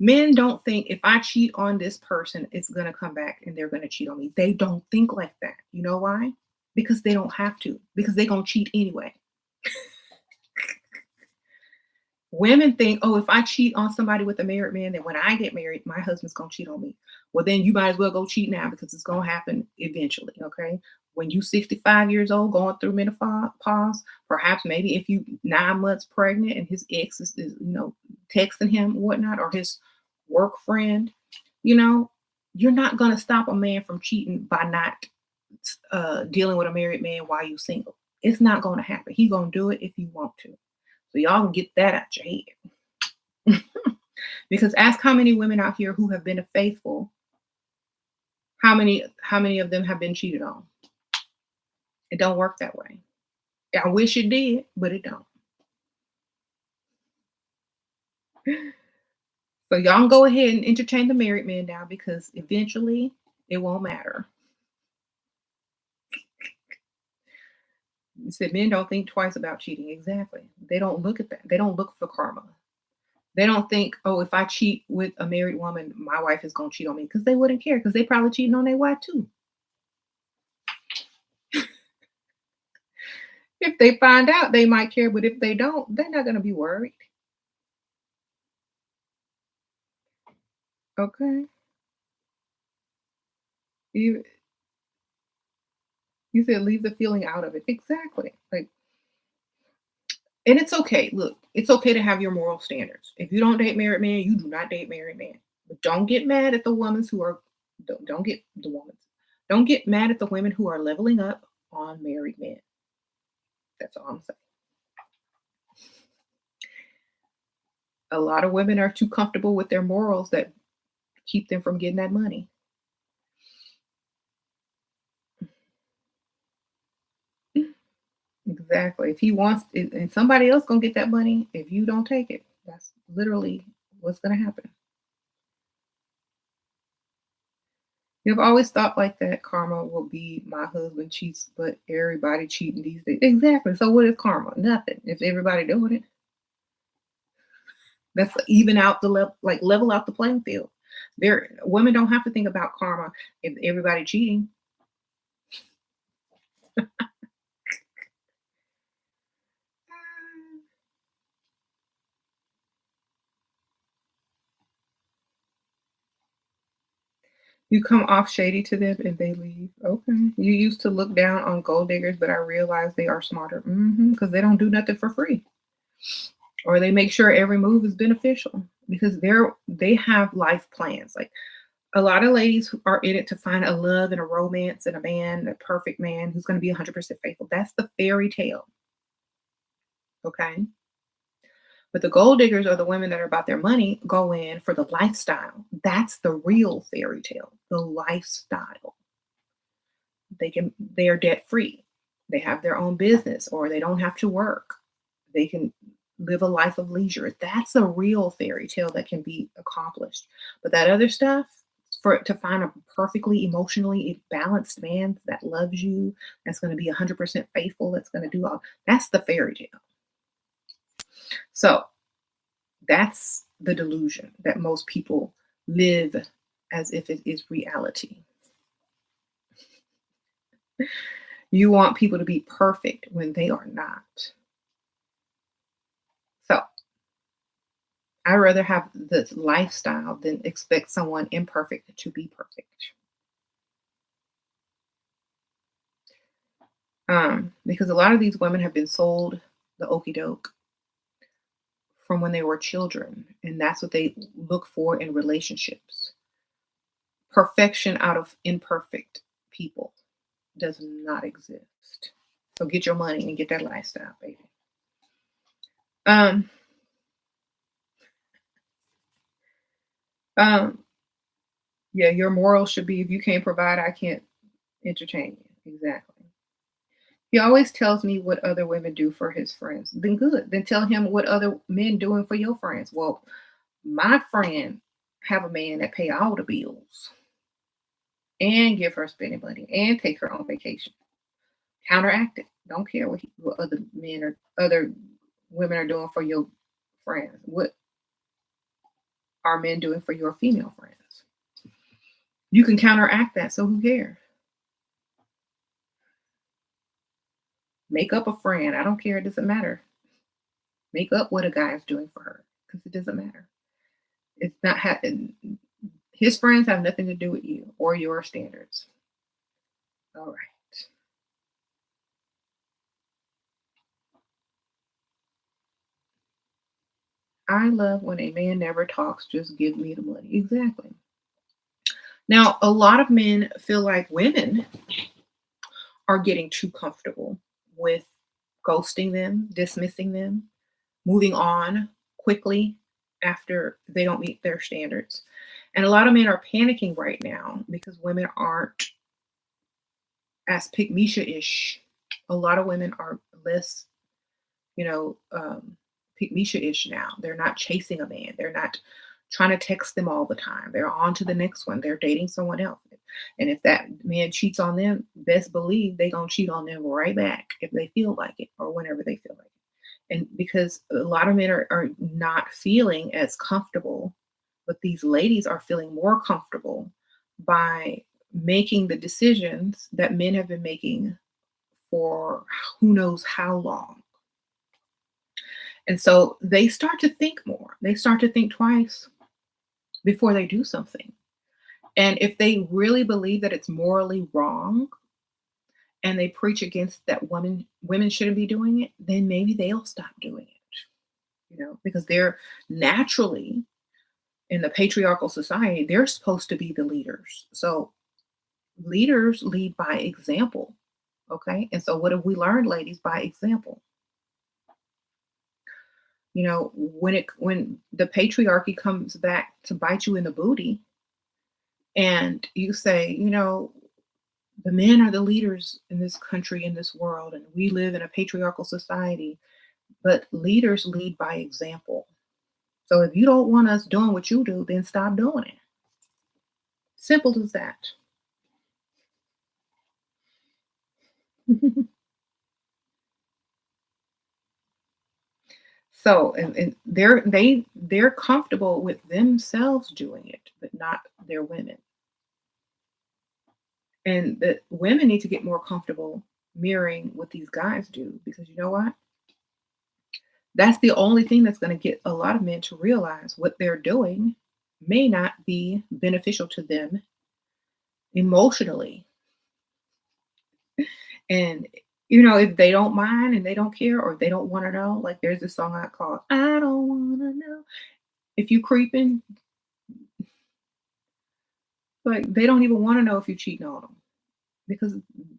Men don't think if I cheat on this person, it's going to come back and they're going to cheat on me. They don't think like that. You know why? Because they don't have to, because they're going to cheat anyway. Women think, oh, if I cheat on somebody with a married man, then when I get married, my husband's going to cheat on me. Well, then you might as well go cheat now because it's going to happen eventually. Okay. When you 65 years old, going through menopause, perhaps maybe if you 9 months pregnant and his ex is texting him whatnot, or his work friend, you know, you're not going to stop a man from cheating by not dealing with a married man while you're single. It's not going to happen. He's going to do it if you want to. So y'all can get that out your head. Because ask how many women out here who have been faithful, how many of them have been cheated on? It don't work that way. I wish it did, but it don't. So y'all can go ahead and entertain the married man now because eventually it won't matter. You said men don't think twice about cheating. Exactly. They don't look at that. They don't look for karma. They don't think, oh, if I cheat with a married woman, my wife is going to cheat on me, because they wouldn't care because they probably cheating on their wife too. If they find out, they might care, but if they don't, they're not going to be worried. Okay. You you said leave the feeling out of it. Exactly. Like, and it's okay. Look, it's okay to have your moral standards. If you don't date married men, you do not date married men. But don't get mad at the women who are don't get the women. Don't get mad at the women who are leveling up on married men. That's all I'm saying. A lot of women are too comfortable with their morals that keep them from getting that money. Exactly. If he wants it, and somebody else gonna get that money if you don't take it. That's literally what's gonna happen. You've always thought like that karma will be my husband cheats, but everybody cheating these days. Exactly. So what is karma? Nothing. If everybody doing it, that's even out the level, like level out the playing field. There, women don't have to think about karma if everybody cheating. You come off shady to them and they leave. Okay. You used to look down on gold diggers, but I realize they are smarter. Because they don't do nothing for free. Or they make sure every move is beneficial because they have life plans. Like a lot of ladies who are in it to find a love and a romance and a man, a perfect man who's going to be 100% faithful. That's the fairy tale. Okay. But the gold diggers are the women that are about their money go in for the lifestyle. That's the real fairy tale, the lifestyle. They are debt free. They have their own business or they don't have to work. They can live a life of leisure. That's a real fairy tale that can be accomplished. But that other stuff, to find a perfectly emotionally balanced man that loves you, that's going to be 100% faithful, that's going to do all, that's the fairy tale. So that's the delusion that most people live as if it is reality. You want people to be perfect when they are not. So I'd rather have this lifestyle than expect someone imperfect to be perfect. Because a lot of these women have been sold the okey doke from when they were children, and that's what they look for in relationships. Perfection out of imperfect people does not exist. So get your money and get that lifestyle, baby. Um, um, yeah, your morals should be if you can't provide, I can't entertain you. Exactly. He always tells me what other women do for his friends. Then good. Then tell him what other men doing for your friends. Well, my friend have a man that pay all the bills and give her spending money and take her on vacation. Counteract it. Don't care what other men or other women are doing for your friends. What are men doing for your female friends? You can counteract that. So who cares? Make up a friend. I don't care. It doesn't matter. Make up what a guy is doing for her because it doesn't matter. It's not his friends have nothing to do with you or your standards. All right. I love when a man never talks, just give me the money. Exactly. Now, a lot of men feel like women are getting too comfortable with ghosting them, dismissing them, moving on quickly after they don't meet their standards. And a lot of men are panicking right now because women aren't as pick ish. A lot of women are less, you know, pick ish now. They're not chasing a man. They're not trying to text them all the time. They're on to the next one. They're dating someone else. And if that man cheats on them, best believe they gonna cheat on them right back if they feel like it or whenever they feel like it. And because a lot of men are not feeling as comfortable, but these ladies are feeling more comfortable by making the decisions that men have been making for who knows how long. And so they start to think more. They start to think twice before they do something. And if they really believe that it's morally wrong and they preach against that women shouldn't be doing it, then maybe they'll stop doing it, because they're naturally in the patriarchal society, they're supposed to be the leaders. So leaders lead by example. Okay. And so what have we learned, ladies? By example. When the patriarchy comes back to bite you in the booty and you say, the men are the leaders in this country, in this world, and we live in a patriarchal society, but leaders lead by example. So if you don't want us doing what you do, then stop doing it. Simple as that. So, and they're comfortable with themselves doing it, but not their women. And the women need to get more comfortable mirroring what these guys do, because you know what? That's the only thing that's going to get a lot of men to realize what they're doing may not be beneficial to them emotionally. And if they don't mind and they don't care or they don't want to know, like there's this song I call I don't wanna know. If you creeping, like they don't even want to know if you cheating on them because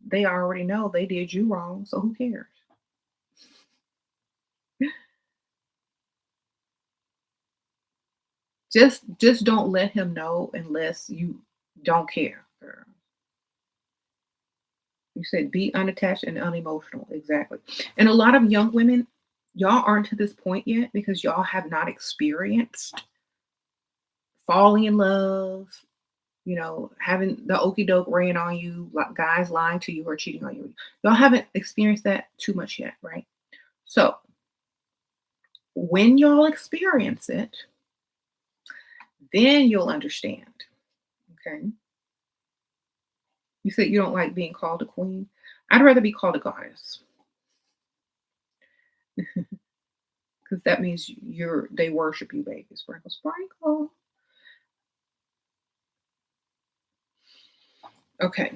they already know they did you wrong. So who cares? Just don't let him know unless you don't care. Girl. You said be unattached and unemotional. Exactly. And a lot of young women, y'all aren't to this point yet because y'all have not experienced falling in love, having the okey doke rain on you, like guys lying to you or cheating on you. Y'all haven't experienced that too much yet, right? So when y'all experience it, then you'll understand. Okay. You said you don't like being called a queen. I'd rather be called a goddess because that means they worship you, baby. Sprinkle, sprinkle. Okay.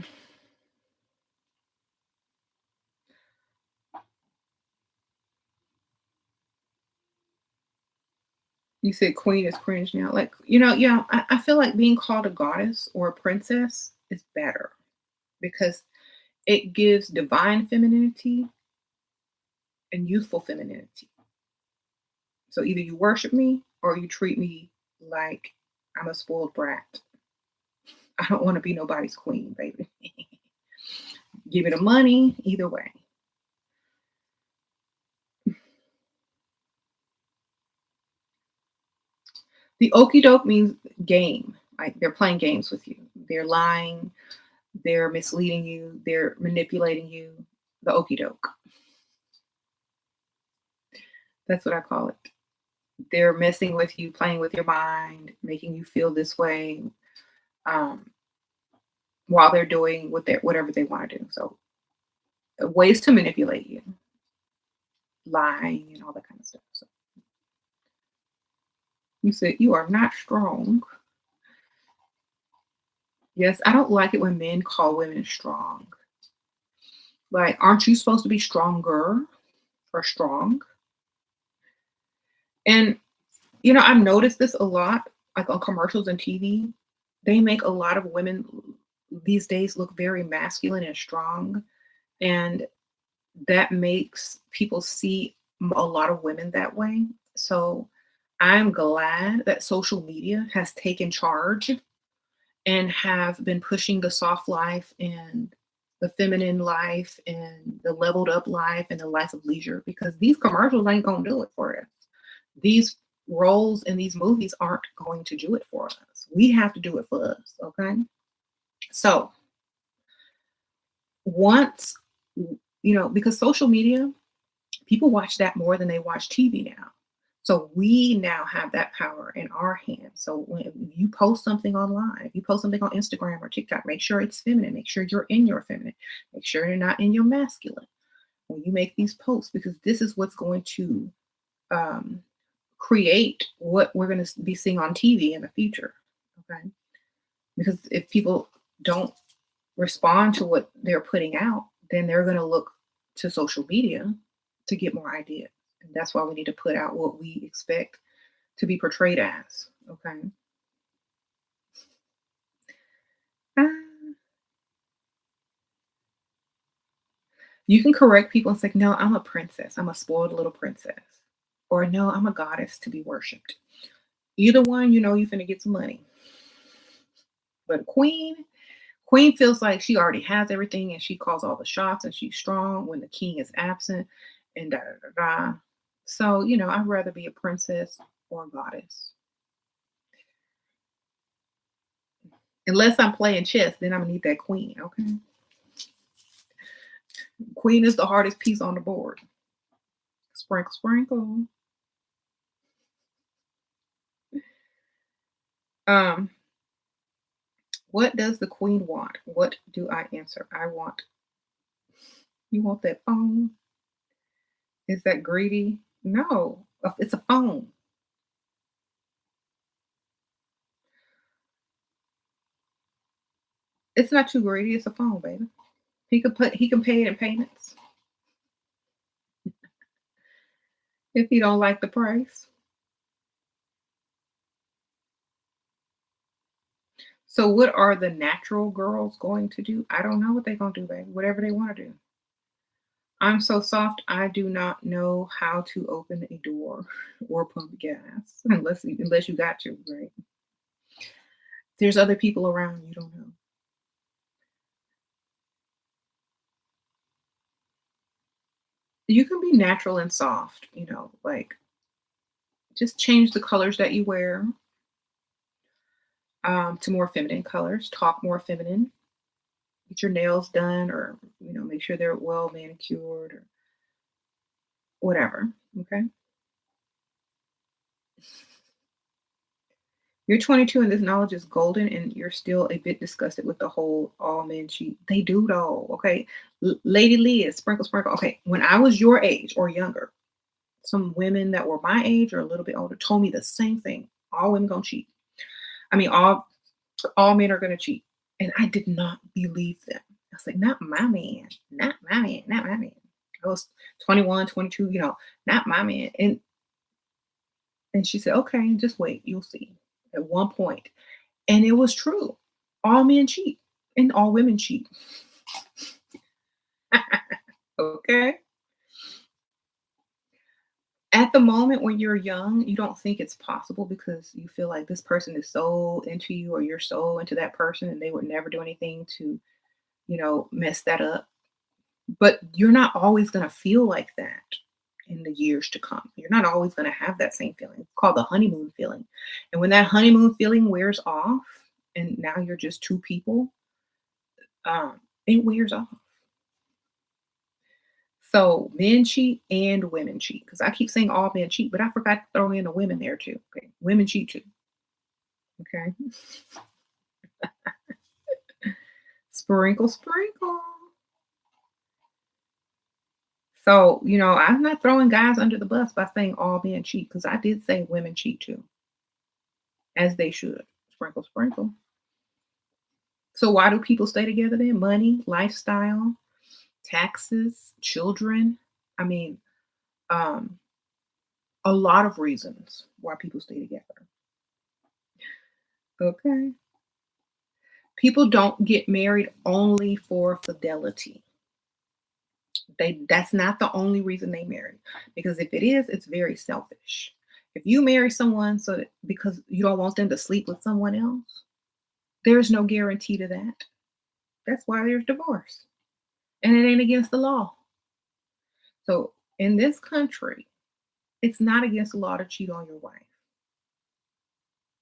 You said queen is cringe now. Like, yeah, I feel like being called a goddess or a princess is better because it gives divine femininity and youthful femininity. So either you worship me or you treat me like I'm a spoiled brat. I don't want to be nobody's queen, baby. Give me the money, either way. The okey doke means game. Like they're playing games with you. They're lying, they're misleading you, they're manipulating you. The okey doke. That's what I call it. They're messing with you, playing with your mind, making you feel this way, um, while they're doing whatever they want to do. So ways to manipulate you, lying and all that kind of stuff. So you said you are not strong. Yes, I don't like it when men call women strong. Like, aren't you supposed to be stronger or strong? And I've noticed this a lot, like on commercials and TV. They make a lot of women these days look very masculine and strong, and that makes people see a lot of women that way. So I'm glad that social media has taken charge and have been pushing the soft life and the feminine life and the leveled up life and the life of leisure because these commercials ain't gonna do it for us. These roles in these movies aren't going to do it for us. We have to do it for us, okay? So once because social media, people watch that more than they watch TV now. So we now have that power in our hands. So when you post something online, if you post something on Instagram or TikTok, make sure it's feminine. Make sure you're in your feminine. Make sure you're not in your masculine when you make these posts, because this is what's going to um, create what we're going to be seeing on TV in the future. Okay. Because if people don't respond to what they're putting out, then they're going to look to social media to get more ideas. And that's why we need to put out what we expect to be portrayed as. Okay. Uh, you can correct people and say, no, I'm a princess. I'm a spoiled little princess. Or no, I'm a goddess to be worshipped. Either one, you're finna get some money. But queen feels like she already has everything and she calls all the shots and she's strong when the king is absent and da da da da. So, I'd rather be a princess or a goddess. Unless I'm playing chess, then I'm gonna need that queen. Okay. Queen is the hardest piece on the board. Sprinkle, sprinkle. Um, what does the queen want? What do I answer? I want, you want that phone? Is that greedy? No, it's a phone. It's not too greedy. It's a phone, baby. He can pay it in payments if he don't like the price. So what are the natural girls going to do? I don't know what they're gonna do, baby. Whatever they want to do. I'm so soft. I do not know how to open a door or pump gas unless you got to. Right? There's other people around you don't know. You can be natural and soft. Like just change the colors that you wear to more feminine colors. Talk more feminine. Get your nails done, or make sure they're well manicured or whatever. Okay. You're 22 and this knowledge is golden, and you're still a bit disgusted with the whole all men cheat. They do though. Okay. Lady Liz, sprinkle, sprinkle. Okay. When I was your age or younger, some women that were my age or a little bit older told me the same thing. All women gonna cheat. I mean, all men are gonna cheat. And I did not believe them. I was like, not my man, not my man, not my man. I was 21, 22, not my man. And she said, okay, just wait, you'll see. At one point. And it was true. All men cheat and all women cheat. Okay. At the moment when you're young, you don't think it's possible because you feel like this person is so into you or you're so into that person and they would never do anything to, mess that up. But you're not always going to feel like that in the years to come. You're not always going to have that same feeling. It's called the honeymoon feeling. And when that honeymoon feeling wears off and now you're just two people, it wears off. So men cheat and women cheat because I keep saying all men cheat, but I forgot to throw in the women there too. Okay, women cheat too. Okay, sprinkle, sprinkle. So I'm not throwing guys under the bus by saying all men cheat because I did say women cheat too, as they should. Sprinkle, sprinkle. So why do people stay together then? Money, lifestyle, taxes, children. I mean, um, a lot of reasons why people stay together. Okay. People don't get married only for fidelity. That's not the only reason they marry. Because if it is, it's very selfish. If you marry someone because you don't want them to sleep with someone else, there's no guarantee to that. That's why there's divorce. And it ain't against the law. So in this country, it's not against the law to cheat on your wife.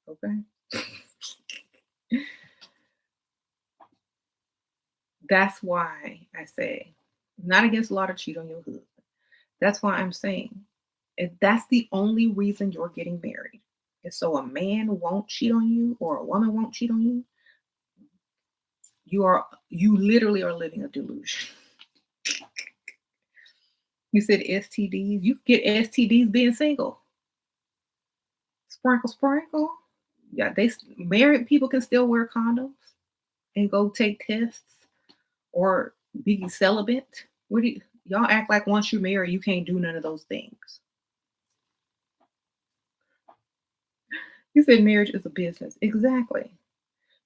Okay. That's why I say not against the law to cheat on your husband. That's why I'm saying if that's the only reason you're getting married, is so a man won't cheat on you or a woman won't cheat on you, you literally are living a delusion. You said STDs. You get STDs being single. Sprinkle, sprinkle. Yeah, married people can still wear condoms and go take tests or be celibate. What do y'all act like once you're married, you can't do none of those things? You said marriage is a business. Exactly.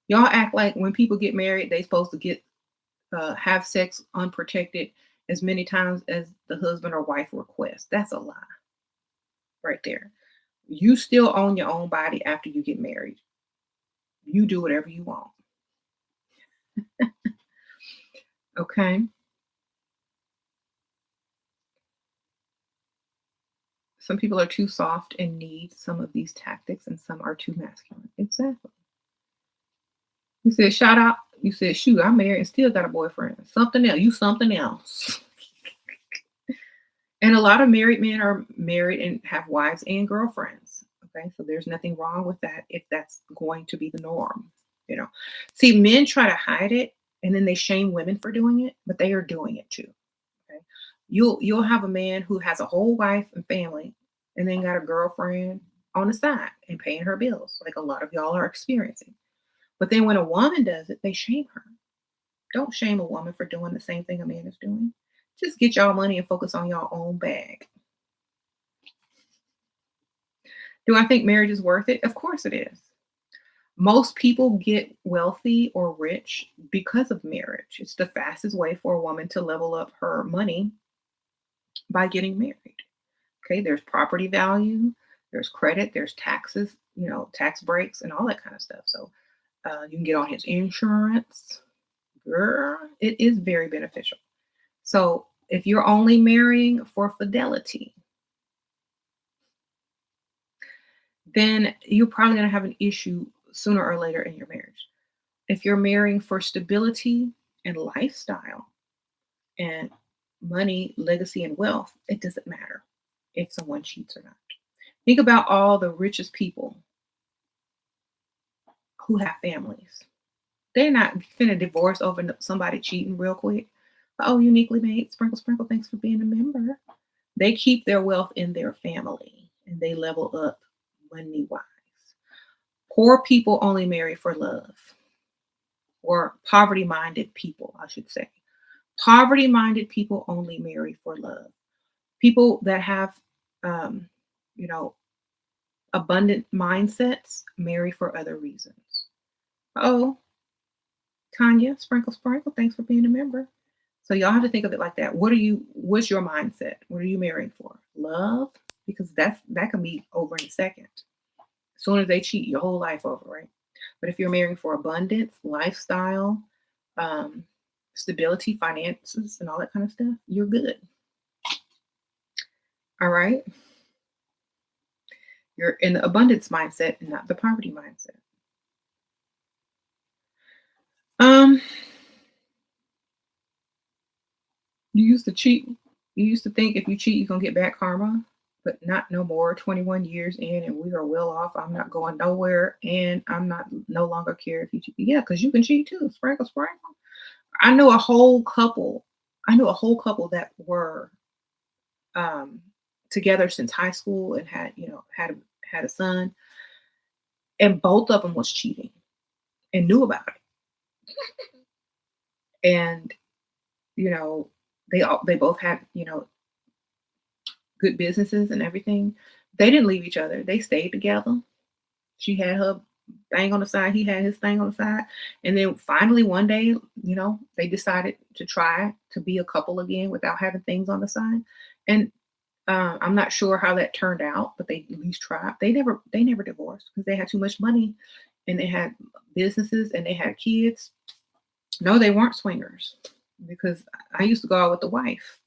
Y'all act like when people get married, they supposed to have sex unprotected as many times as the husband or wife requests. That's a lie right there. You still own your own body after you get married. You do whatever you want. Okay. Some people are too soft and need some of these tactics, and some are too masculine. Exactly. You said, shout out. You said, shoot, I'm married and still got a boyfriend. Something else. You something else. And a lot of married men are married and have wives and girlfriends. Okay. So there's nothing wrong with that if that's going to be the norm. You know, see, men try to hide it and then they shame women for doing it, but they are doing it too. Okay. You'll have a man who has a whole wife and family and then got a girlfriend on the side and paying her bills, like a lot of y'all are experiencing. But then when a woman does it, they shame her. Don't shame a woman for doing the same thing a man is doing. Just get y'all money and focus on your own bag. Do I think marriage is worth it? Of course it is. Most people get wealthy or rich because of marriage. It's the fastest way for a woman to level up her money by getting married. Okay, there's property value, there's credit, there's taxes, tax breaks and all that kind of stuff. So you can get on his insurance. Girl, it is very beneficial. So if you're only marrying for fidelity, then you're probably going to have an issue sooner or later in your marriage. If you're marrying for stability and lifestyle and money, legacy, and wealth, it doesn't matter if someone cheats or not. Think about all the richest people who have families. They're not finna divorce over somebody cheating real quick. Oh, uniquely made, sprinkle, sprinkle, thanks for being a member. They keep their wealth in their family and they level up money wise. Poor people only marry for love, or poverty minded people, I should say. Poverty minded people only marry for love. People that have, um, you know, abundant mindsets marry for other reasons. Oh, Tanya, sprinkle, sprinkle. Thanks for being a member. So y'all have to think of it like that. What's your mindset? What are you marrying for? Love? Because that can be over in a second. As soon as they cheat, your whole life over, right? But if you're marrying for abundance, lifestyle, um, stability, finances, and all that kind of stuff, you're good. All right. You're in the abundance mindset and not the poverty mindset. Um, you used to cheat. You used to think if you cheat, you're gonna get back karma, but not no more. 21 years in, and we are well off. I'm not going nowhere, and I'm not no longer care if you cheat. Yeah, because you can cheat too. Sprinkle, sprinkle. I know a whole couple. I know a whole couple that were um, together since high school and had a son, and both of them was cheating and knew about it. And you know, they both had good businesses and everything. They didn't leave each other. They stayed together. She had her thing on the side. He had his thing on the side. And then finally one day, they decided to try to be a couple again without having things on the side. And I'm not sure how that turned out, but they at least tried. They never divorced because they had too much money and they had businesses and they had kids. No, they weren't swingers because I used to go out with the wife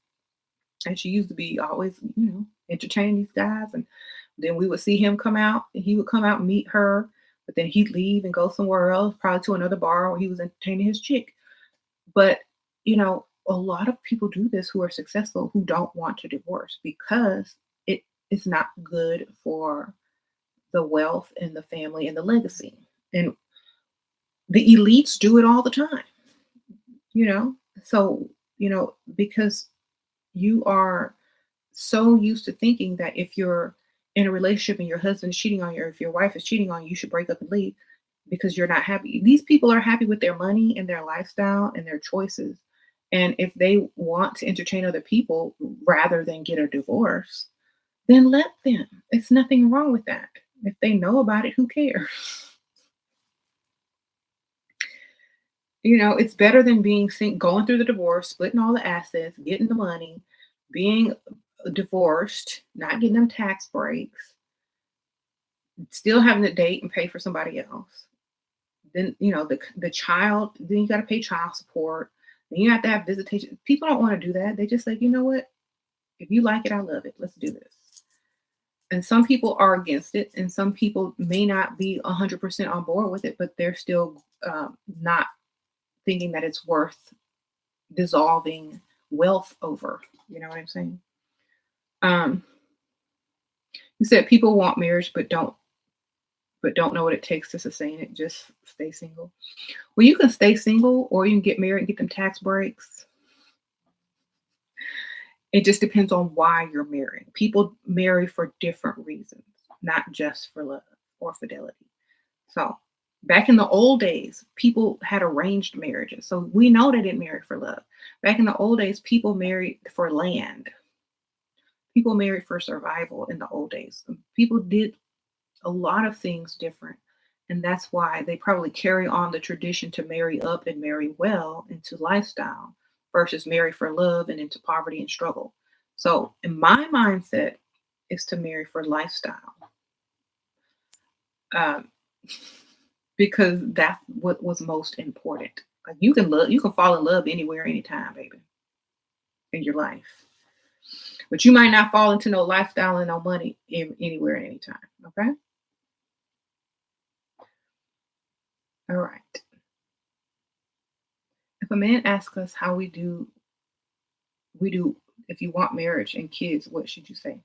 and she used to be always, entertaining these guys. And then we would see him come out and he would come out and meet her, but then he'd leave and go somewhere else, probably to another bar where he was entertaining his chick. But, a lot of people do this who are successful who don't want to divorce because it is not good for the wealth and the family and the legacy. And the elites do it all the time, you know? So, because you are so used to thinking that if you're in a relationship and your husband's cheating on you, or if your wife is cheating on you, you should break up and leave because you're not happy. These people are happy with their money and their lifestyle and their choices. And if they want to entertain other people rather than get a divorce, then let them. It's nothing wrong with that. If they know about it, who cares? It's better than being going through the divorce, splitting all the assets, getting the money, being divorced, not getting them tax breaks, still having to date and pay for somebody else. Then the child. Then you got to pay child support. Then you have to have visitation. People don't want to do that. They just like, you know what? If you like it, I love it. Let's do this. And some people are against it, and some people may not be 100% on board with it, but they're still not thinking that it's worth dissolving wealth over. You know what I'm saying? Um, you said people want marriage, but don't know what it takes to sustain it. Just stay single. Well, you can stay single, or you can get married and get them tax breaks. It just depends on why you're marrying. People marry for different reasons, not just for love or fidelity. So Back in the old days, people had arranged marriages. So we know they didn't marry for love. Back in the old days, people married for land. People married for survival in the old days. People did a lot of things different. And that's why they probably carry on the tradition to marry up and marry well into lifestyle versus marry for love and into poverty and struggle. So, in my mindset, is to marry for lifestyle, um, because that's what was most important. Like you can fall in love anywhere, anytime, baby, in your life. But you might not fall into no lifestyle and no money anywhere and anytime. Okay. All right. If a man asks us how we do if you want marriage and kids, what should you say?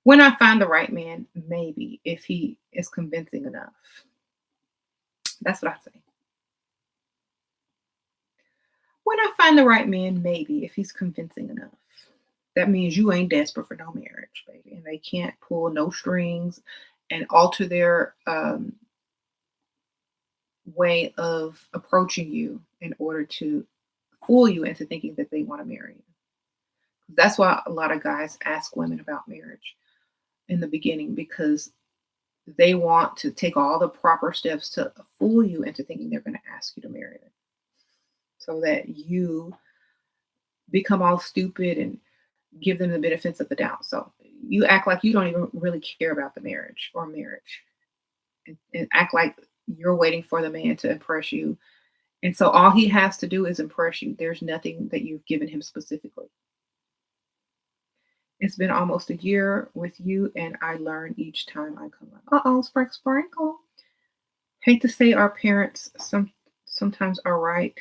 When I find the right man, maybe if he is convincing enough. That's what I say. When I find the right man, maybe if he's convincing enough. That means you ain't desperate for no marriage, baby, and they can't pull no strings and alter their way of approaching you in order to fool you into thinking that they want to marry you. That's why a lot of guys ask women about marriage in the beginning, because they want to take all the proper steps to fool you into thinking they're going to ask you to marry them, so that you become all stupid and give them the benefits of the doubt. So you act like you don't even really care about the marriage or marriage, and act like you're waiting for the man to impress you. And so all he has to do is impress you. There's nothing that you've given him specifically. It's been almost a year with you, and I learn each time I come up. Uh oh, sprinkle, sprinkle. Hate to say our parents sometimes are right.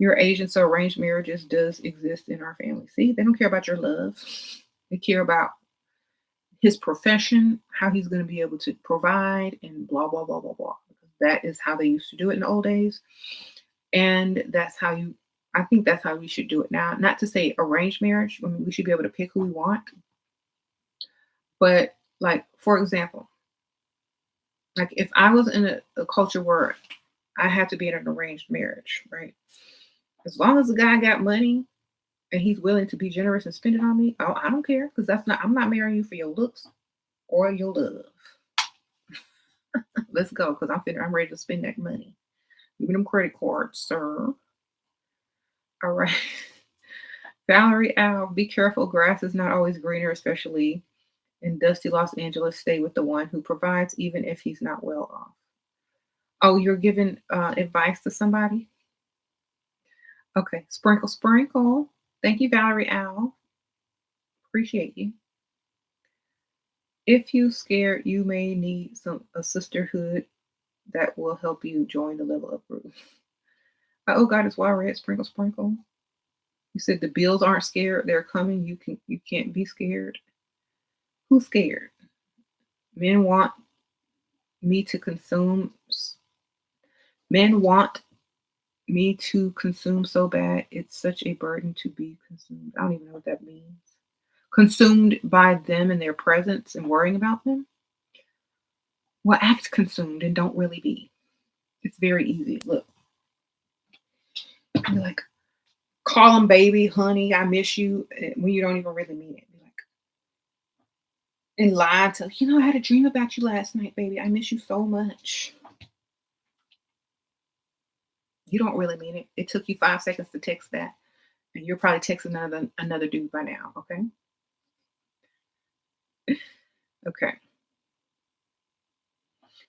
Your Asian, so arranged marriages does exist in our family. See, they don't care about your love. They care about his profession, how he's going to be able to provide, and blah, blah, blah, blah, blah. Because that is how they used to do it in the old days. And I think that's how we should do it now. Not to say arranged marriage. I mean, we should be able to pick who we want. But, like, for example, like if I was in a culture where I had to be in an arranged marriage, right? As long as the guy got money and he's willing to be generous and spend it on me, oh, I don't care, because I'm not marrying you for your looks or your love. Let's go, because I'm ready to spend that money. Give me them credit cards, sir. All right. Valerie Al, be careful. Grass is not always greener, especially in dusty Los Angeles. Stay with the one who provides, even if he's not well off. Oh, you're giving advice to somebody? Okay. Sprinkle, sprinkle. Thank you, Valerie Al. Appreciate you. If you scared, you may need a sisterhood that will help you join the level up group. Oh God, it's wild red. Sprinkle, sprinkle. You said the bills aren't scared; they're coming. You can't be scared. Who's scared? Men want me to consume. Men want me to consume so bad. It's such a burden to be consumed. I don't even know what that means. Consumed by them and their presence and worrying about them. Well, act consumed and don't really be. It's very easy. Look, you're like, call them baby, honey, I miss you, when you don't even really mean it. Be like, and lie to, I had a dream about you last night, baby. I miss you so much. You don't really mean it. It took you 5 seconds to text that, and you're probably texting another dude by now. Okay. Okay.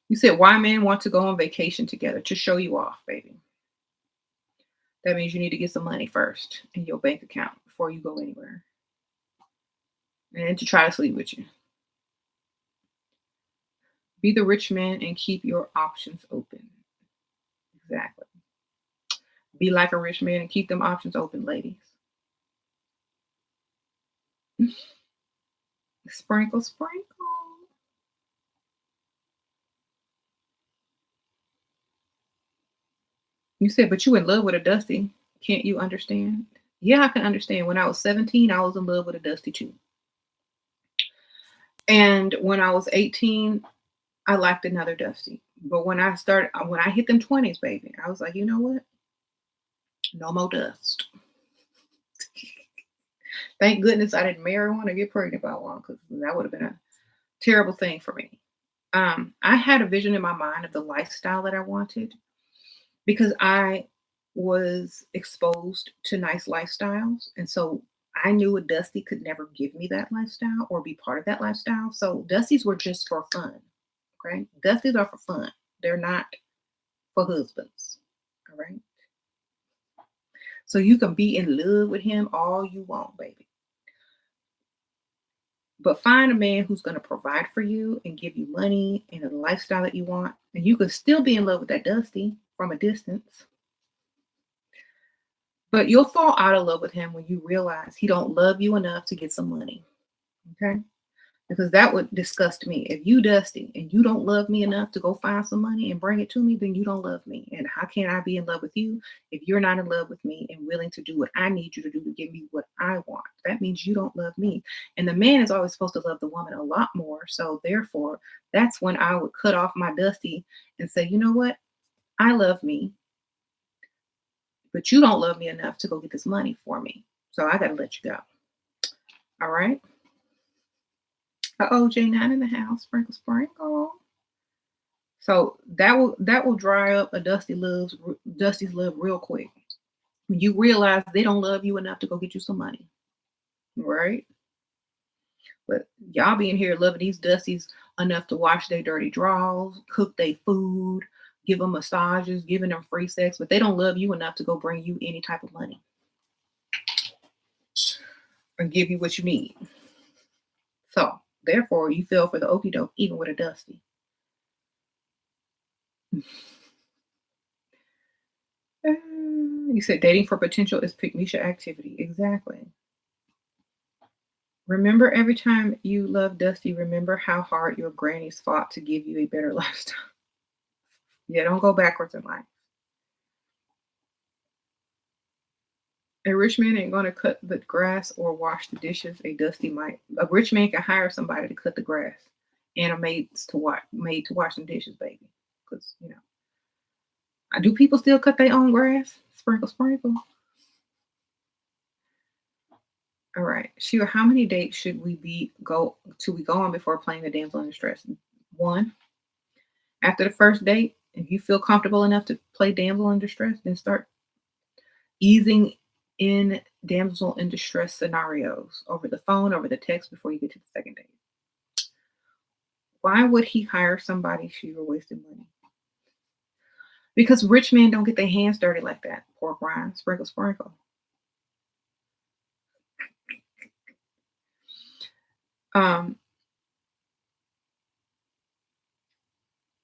You said why men want to go on vacation together? To show you off, baby. That means you need to get some money first in your bank account before you go anywhere. And then to try to sleep with you. Be the rich man and keep your options open. Exactly. Be like a rich man and keep them options open, ladies. Sprinkle, sprinkle. You said, but you in love with a Dusty. Can't you understand? Yeah, I can understand. When I was 17, I was in love with a Dusty too. And when I was 18, I liked another Dusty. But when I hit them 20s, baby, I was like, you know what? No more dust. Thank goodness I didn't marry one or get pregnant by one because that would have been a terrible thing for me. I had a vision in my mind of the lifestyle that I wanted because I was exposed to nice lifestyles. And so I knew a Dusty could never give me that lifestyle or be part of that lifestyle. So Dusties were just for fun. Okay. Dusties are for fun. They're not for husbands. All right. So you can be in love with him all you want, baby. But find a man who's going to provide for you and give you money and a lifestyle that you want. And you can still be in love with that Dusty from a distance. But you'll fall out of love with him when you realize he don't love you enough to get some money. Okay? Because that would disgust me. If you Dusty and you don't love me enough to go find some money and bring it to me, then you don't love me. And how can I be in love with you if you're not in love with me and willing to do what I need you to do to give me what I want? That means you don't love me. And the man is always supposed to love the woman a lot more. So therefore, that's when I would cut off my Dusty and say, you know what? I love me, but you don't love me enough to go get this money for me. So I got to let you go. All right. J9 in the house. Sprinkle, sprinkle. So that will dry up a Dusty's love real quick. When you realize they don't love you enough to go get you some money, right? But y'all be in here loving these Dusties enough to wash their dirty drawers, cook their food, give them massages, giving them free sex, but they don't love you enough to go bring you any type of money or give you what you need. So therefore, you fell for the okie doke even with a Dusty. You said dating for potential is pick Misha activity. Exactly. Remember every time you love Dusty, remember how hard your grannies fought to give you a better lifestyle. Yeah, don't go backwards in life. A rich man ain't gonna cut the grass or wash the dishes. A Dusty might. A rich man can hire somebody to cut the grass and a maid to wash the dishes, baby. Because do people still cut their own grass? Sprinkle, sprinkle. All right, Sheila. How many dates should we go on before playing the damsel in distress? One. After the first date, if you feel comfortable enough to play damsel in distress, then start easing in damsel in distress scenarios over the phone, over the text before you get to the second date. Why would he hire somebody Sheila wasting money? Because rich men don't get their hands dirty like that. Pork rind, sprinkle, sprinkle.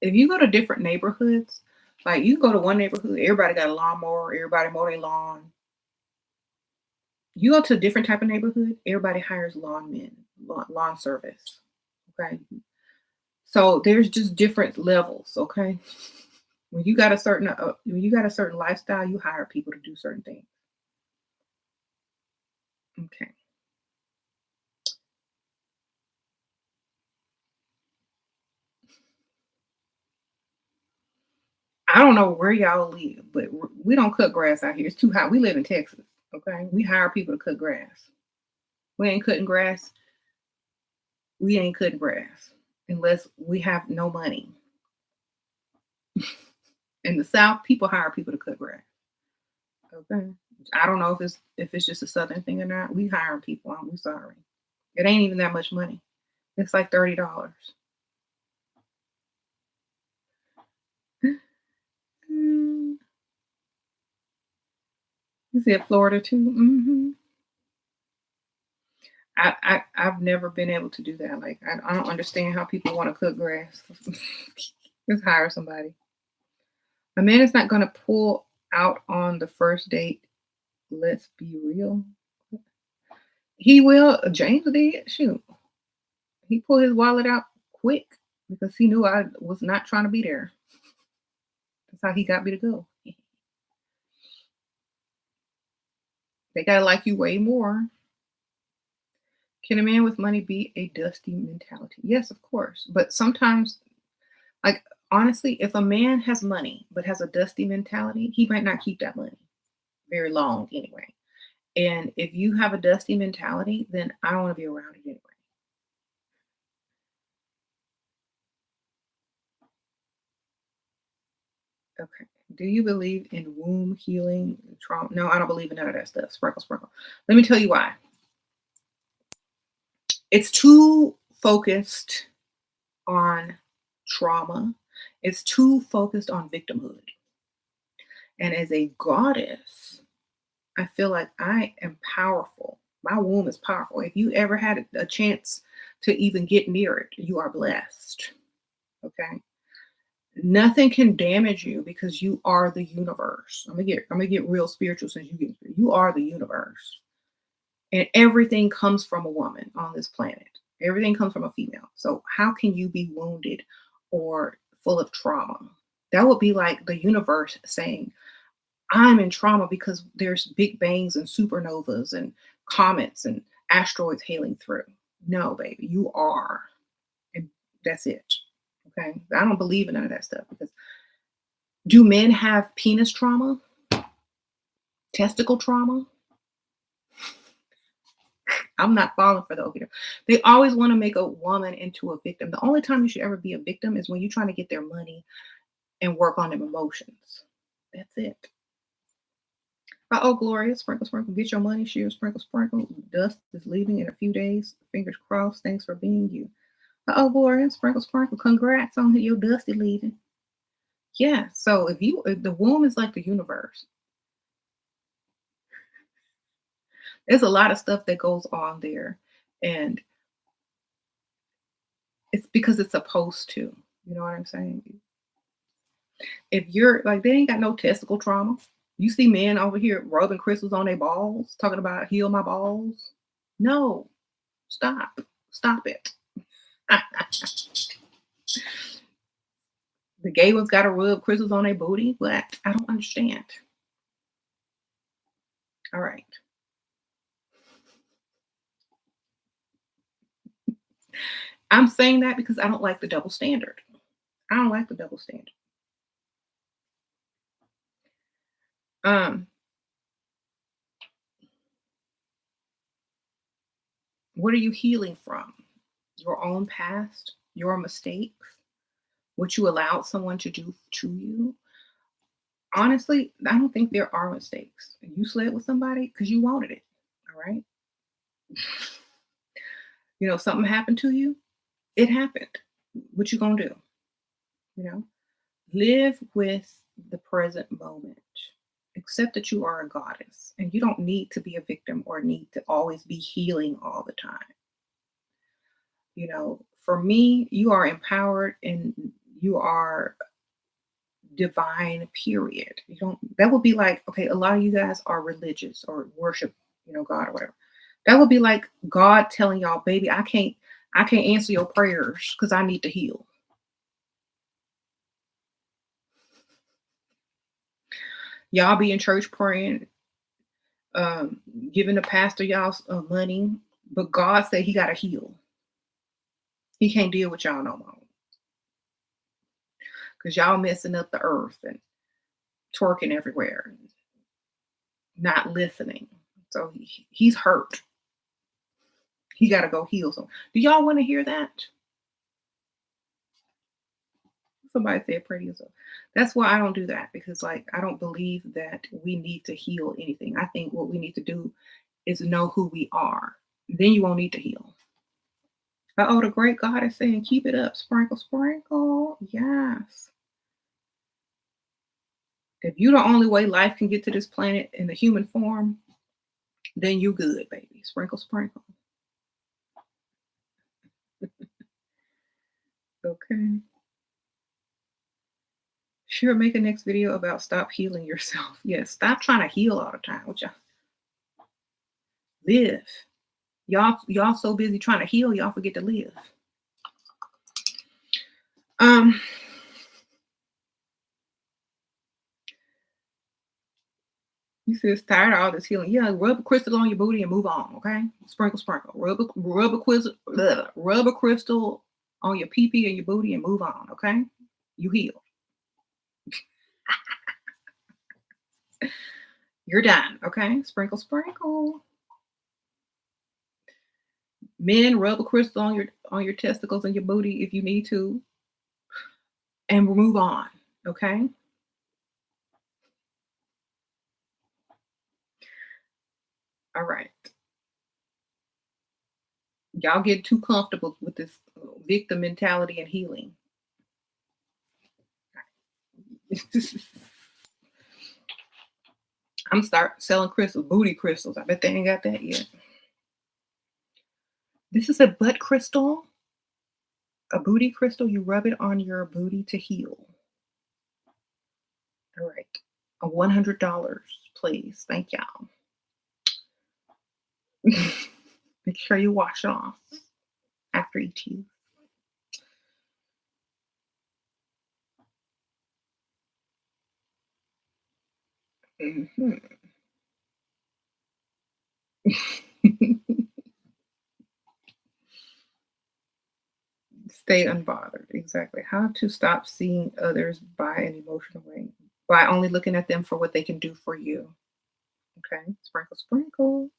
If you go to different neighborhoods, like you go to one neighborhood, everybody got a lawnmower, everybody mow their lawn. You go to a different type of neighborhood, everybody hires lawn service. Okay. So there's just different levels, okay? When you got a certain lifestyle, you hire people to do certain things. Okay. I don't know where y'all live, but we don't cut grass out here. It's too hot. We live in Texas. Okay. We hire people to cut grass. We ain't cutting grass. We ain't cutting grass unless we have no money. In the South, people hire people to cut grass. Okay. I don't know if it's just a Southern thing or not. We hiring people. I'm sorry. It ain't even that much money. It's like $30. Mm, you said Florida too? Mm-hmm. I've never been able to do that. Like I don't understand how people want to cut grass. Just hire somebody. A man is not gonna pull out on the first date. Let's be real. He will. James did. Shoot. He pulled his wallet out quick because he knew I was not trying to be there. That's how he got me to go. They gotta like you way more. Can a man with money be a Dusty mentality? Yes, of course. But sometimes, like Honestly, if a man has money but has a dusty mentality, he might not keep that money very long anyway. And if you have a dusty mentality, then I don't want to be around it anyway. Okay. Do you believe in womb healing trauma? No, I don't believe in none of that stuff. Sprinkle, sprinkle. Let me tell you why. It's too focused on trauma. It's too focused on victimhood. And as a goddess, I feel like I am powerful. My womb is powerful. If you ever had a chance to even get near it, you are blessed. Okay. Nothing can damage you because you are the universe. I'm gonna get real spiritual since you are the universe. And everything comes from a woman on this planet. Everything comes from a female. So how can you be wounded or full of trauma? That would be like the universe saying, I'm in trauma because there's big bangs and supernovas and comets and asteroids hailing through. No, baby, you are. And that's it. Okay. I don't believe in none of that stuff because do men have penis trauma, testicle trauma? I'm not falling for the okey They always want to make a woman into a victim. The only time you should ever be a victim is when you're trying to get their money and work on them emotions. That's it. Oh, Gloria, sprinkle, sprinkle, get your money, share, sprinkle, sprinkle. Dust is leaving in a few days. Fingers crossed. Thanks for being you. Oh, Gloria, sprinkle, sprinkle. Congrats on your dusty leaving. Yeah. So if the womb is like the universe, there's a lot of stuff that goes on there, and it's because it's supposed to. You know what I'm saying? If you're like, they ain't got no testicle trauma. You see men over here rubbing crystals on their balls, talking about heal my balls. No, stop. Stop it. The gay ones got to rub crystals on their booty. What? I don't understand. All right. I'm saying that because I don't like the double standard. I don't like the double standard. Um, what are you healing from? Your own past, your mistakes, what you allowed someone to do to you. Honestly, I don't think there are mistakes. You slept with somebody because you wanted it. All right. Something happened to you. It happened. What you gonna do? You know, live with the present moment. Accept that you are a goddess and you don't need to be a victim or need to always be healing all the time. For me, you are empowered and you are divine, period. You don't That would be like, okay, a lot of you guys are religious or worship, God or whatever. That would be like God telling y'all, baby, I can't answer your prayers because I need to heal. Y'all be in church praying, um, giving the pastor y'all money, but God said he gotta heal. He can't deal with y'all no more. Because y'all messing up the earth and twerking everywhere, and not listening. So he's hurt. He got to go heal. So, do y'all want to hear that? Somebody said, "Pray to yourself." That's why I don't do that because, like, I don't believe that we need to heal anything. I think what we need to do is know who we are. Then you won't need to heal. Oh, the great God is saying, "Keep it up, sprinkle, sprinkle." Yes. If you the only way life can get to this planet in the human form, then you good, baby. Sprinkle, sprinkle. Okay. Sure, make a next video about stop healing yourself. Yes, stop trying to heal all the time. What y'all live? Y'all so busy trying to heal, y'all forget to live. Um, you says tired of all this healing. Yeah, rub a crystal on your booty and move on. Okay, sprinkle, sprinkle. Rub a crystal on your pee pee and your booty and move on. Okay. You heal. You're done. Okay. Sprinkle, sprinkle. Men, rub a crystal on your testicles and your booty if you need to, and we'll move on. Okay. All right. Y'all get too comfortable with this victim mentality and healing. I'm start selling crystals, booty crystals. I bet they ain't got that yet. This is a butt crystal, a booty crystal. You rub it on your booty to heal. All right. A $100, please. Thank y'all. Make sure you wash it off after each use. Mhm. Stay unbothered. Exactly. How to stop seeing others by an emotional way. By only looking at them for what they can do for you. Okay. Sprinkle, sprinkle.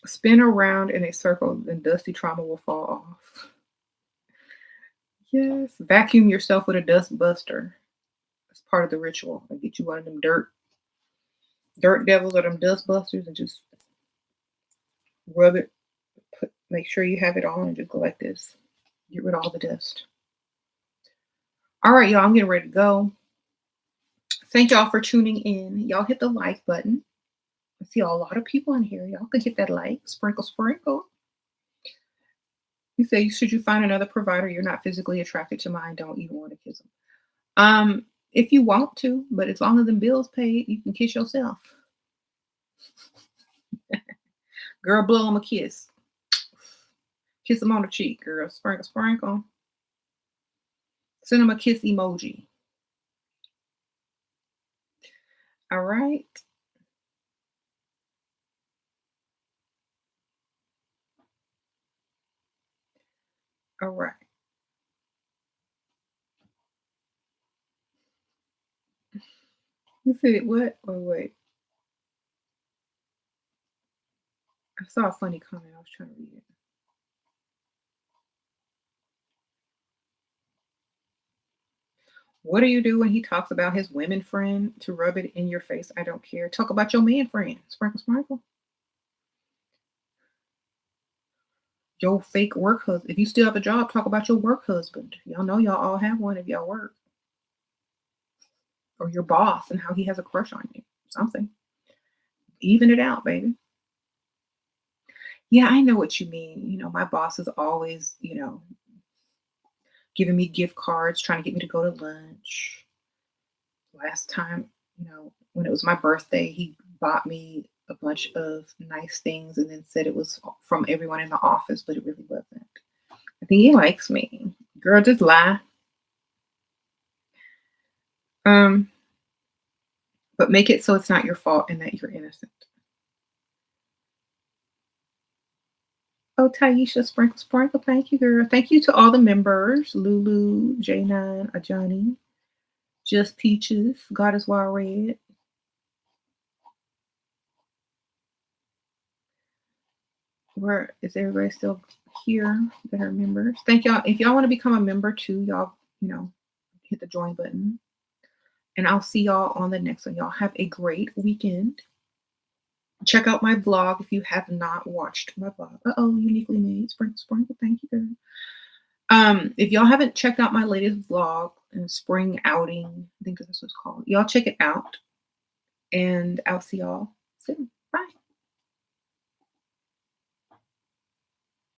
Spin around in a circle, and dusty trauma will fall off. Yes. Vacuum yourself with a dust buster. That's part of the ritual. I get you one of them dirt devils or them dust busters and just rub it. Make sure you have it on and just go like this. Get rid of all the dust. All right, y'all. I'm getting ready to go. Thank y'all for tuning in. Y'all hit the like button. I see a lot of people in here. Y'all can hit that like. Sprinkle, sprinkle. You say, should you find another provider you're not physically attracted to mine, don't even want to kiss them. If you want to, but as long as the bills paid, you can kiss yourself. Girl, blow him a kiss. Kiss him on the cheek, girl. Sprinkle, sprinkle. Send him a kiss emoji. All right. All right. You said what? Wait. I saw a funny comment. I was trying to read it. What do you do when he talks about his women friend to rub it in your face? I don't care. Talk about your man friend. Sprinkle, sprinkle. Your fake work husband. If you still have a job, talk about your work husband. Y'all know y'all all have one if y'all work. Or your boss and how he has a crush on you. Something. Even it out, baby. Yeah, I know what you mean. My boss is always, giving me gift cards, trying to get me to go to lunch. Last time, when it was my birthday, he bought me a bunch of nice things and then said it was from everyone in the office, but it really wasn't. I think he likes me. Girl, just lie. Um, but make it so it's not your fault and that you're innocent. Oh, Taisha, sprinkle, sprinkle. Thank you, girl. Thank you to all the members. Lulu, J9, Ajani, Just Peaches, God is Wild Red. Where is everybody still here that are members? Thank y'all. If y'all want to become a member too, y'all, hit the join button. And I'll see y'all on the next one. Y'all have a great weekend. Check out my vlog if you have not watched my vlog. Uniquely made. Sprinkle, sprinkle. Thank you, girl. If y'all haven't checked out my latest vlog, spring outing, I think that's what it's called. Y'all check it out. And I'll see y'all soon.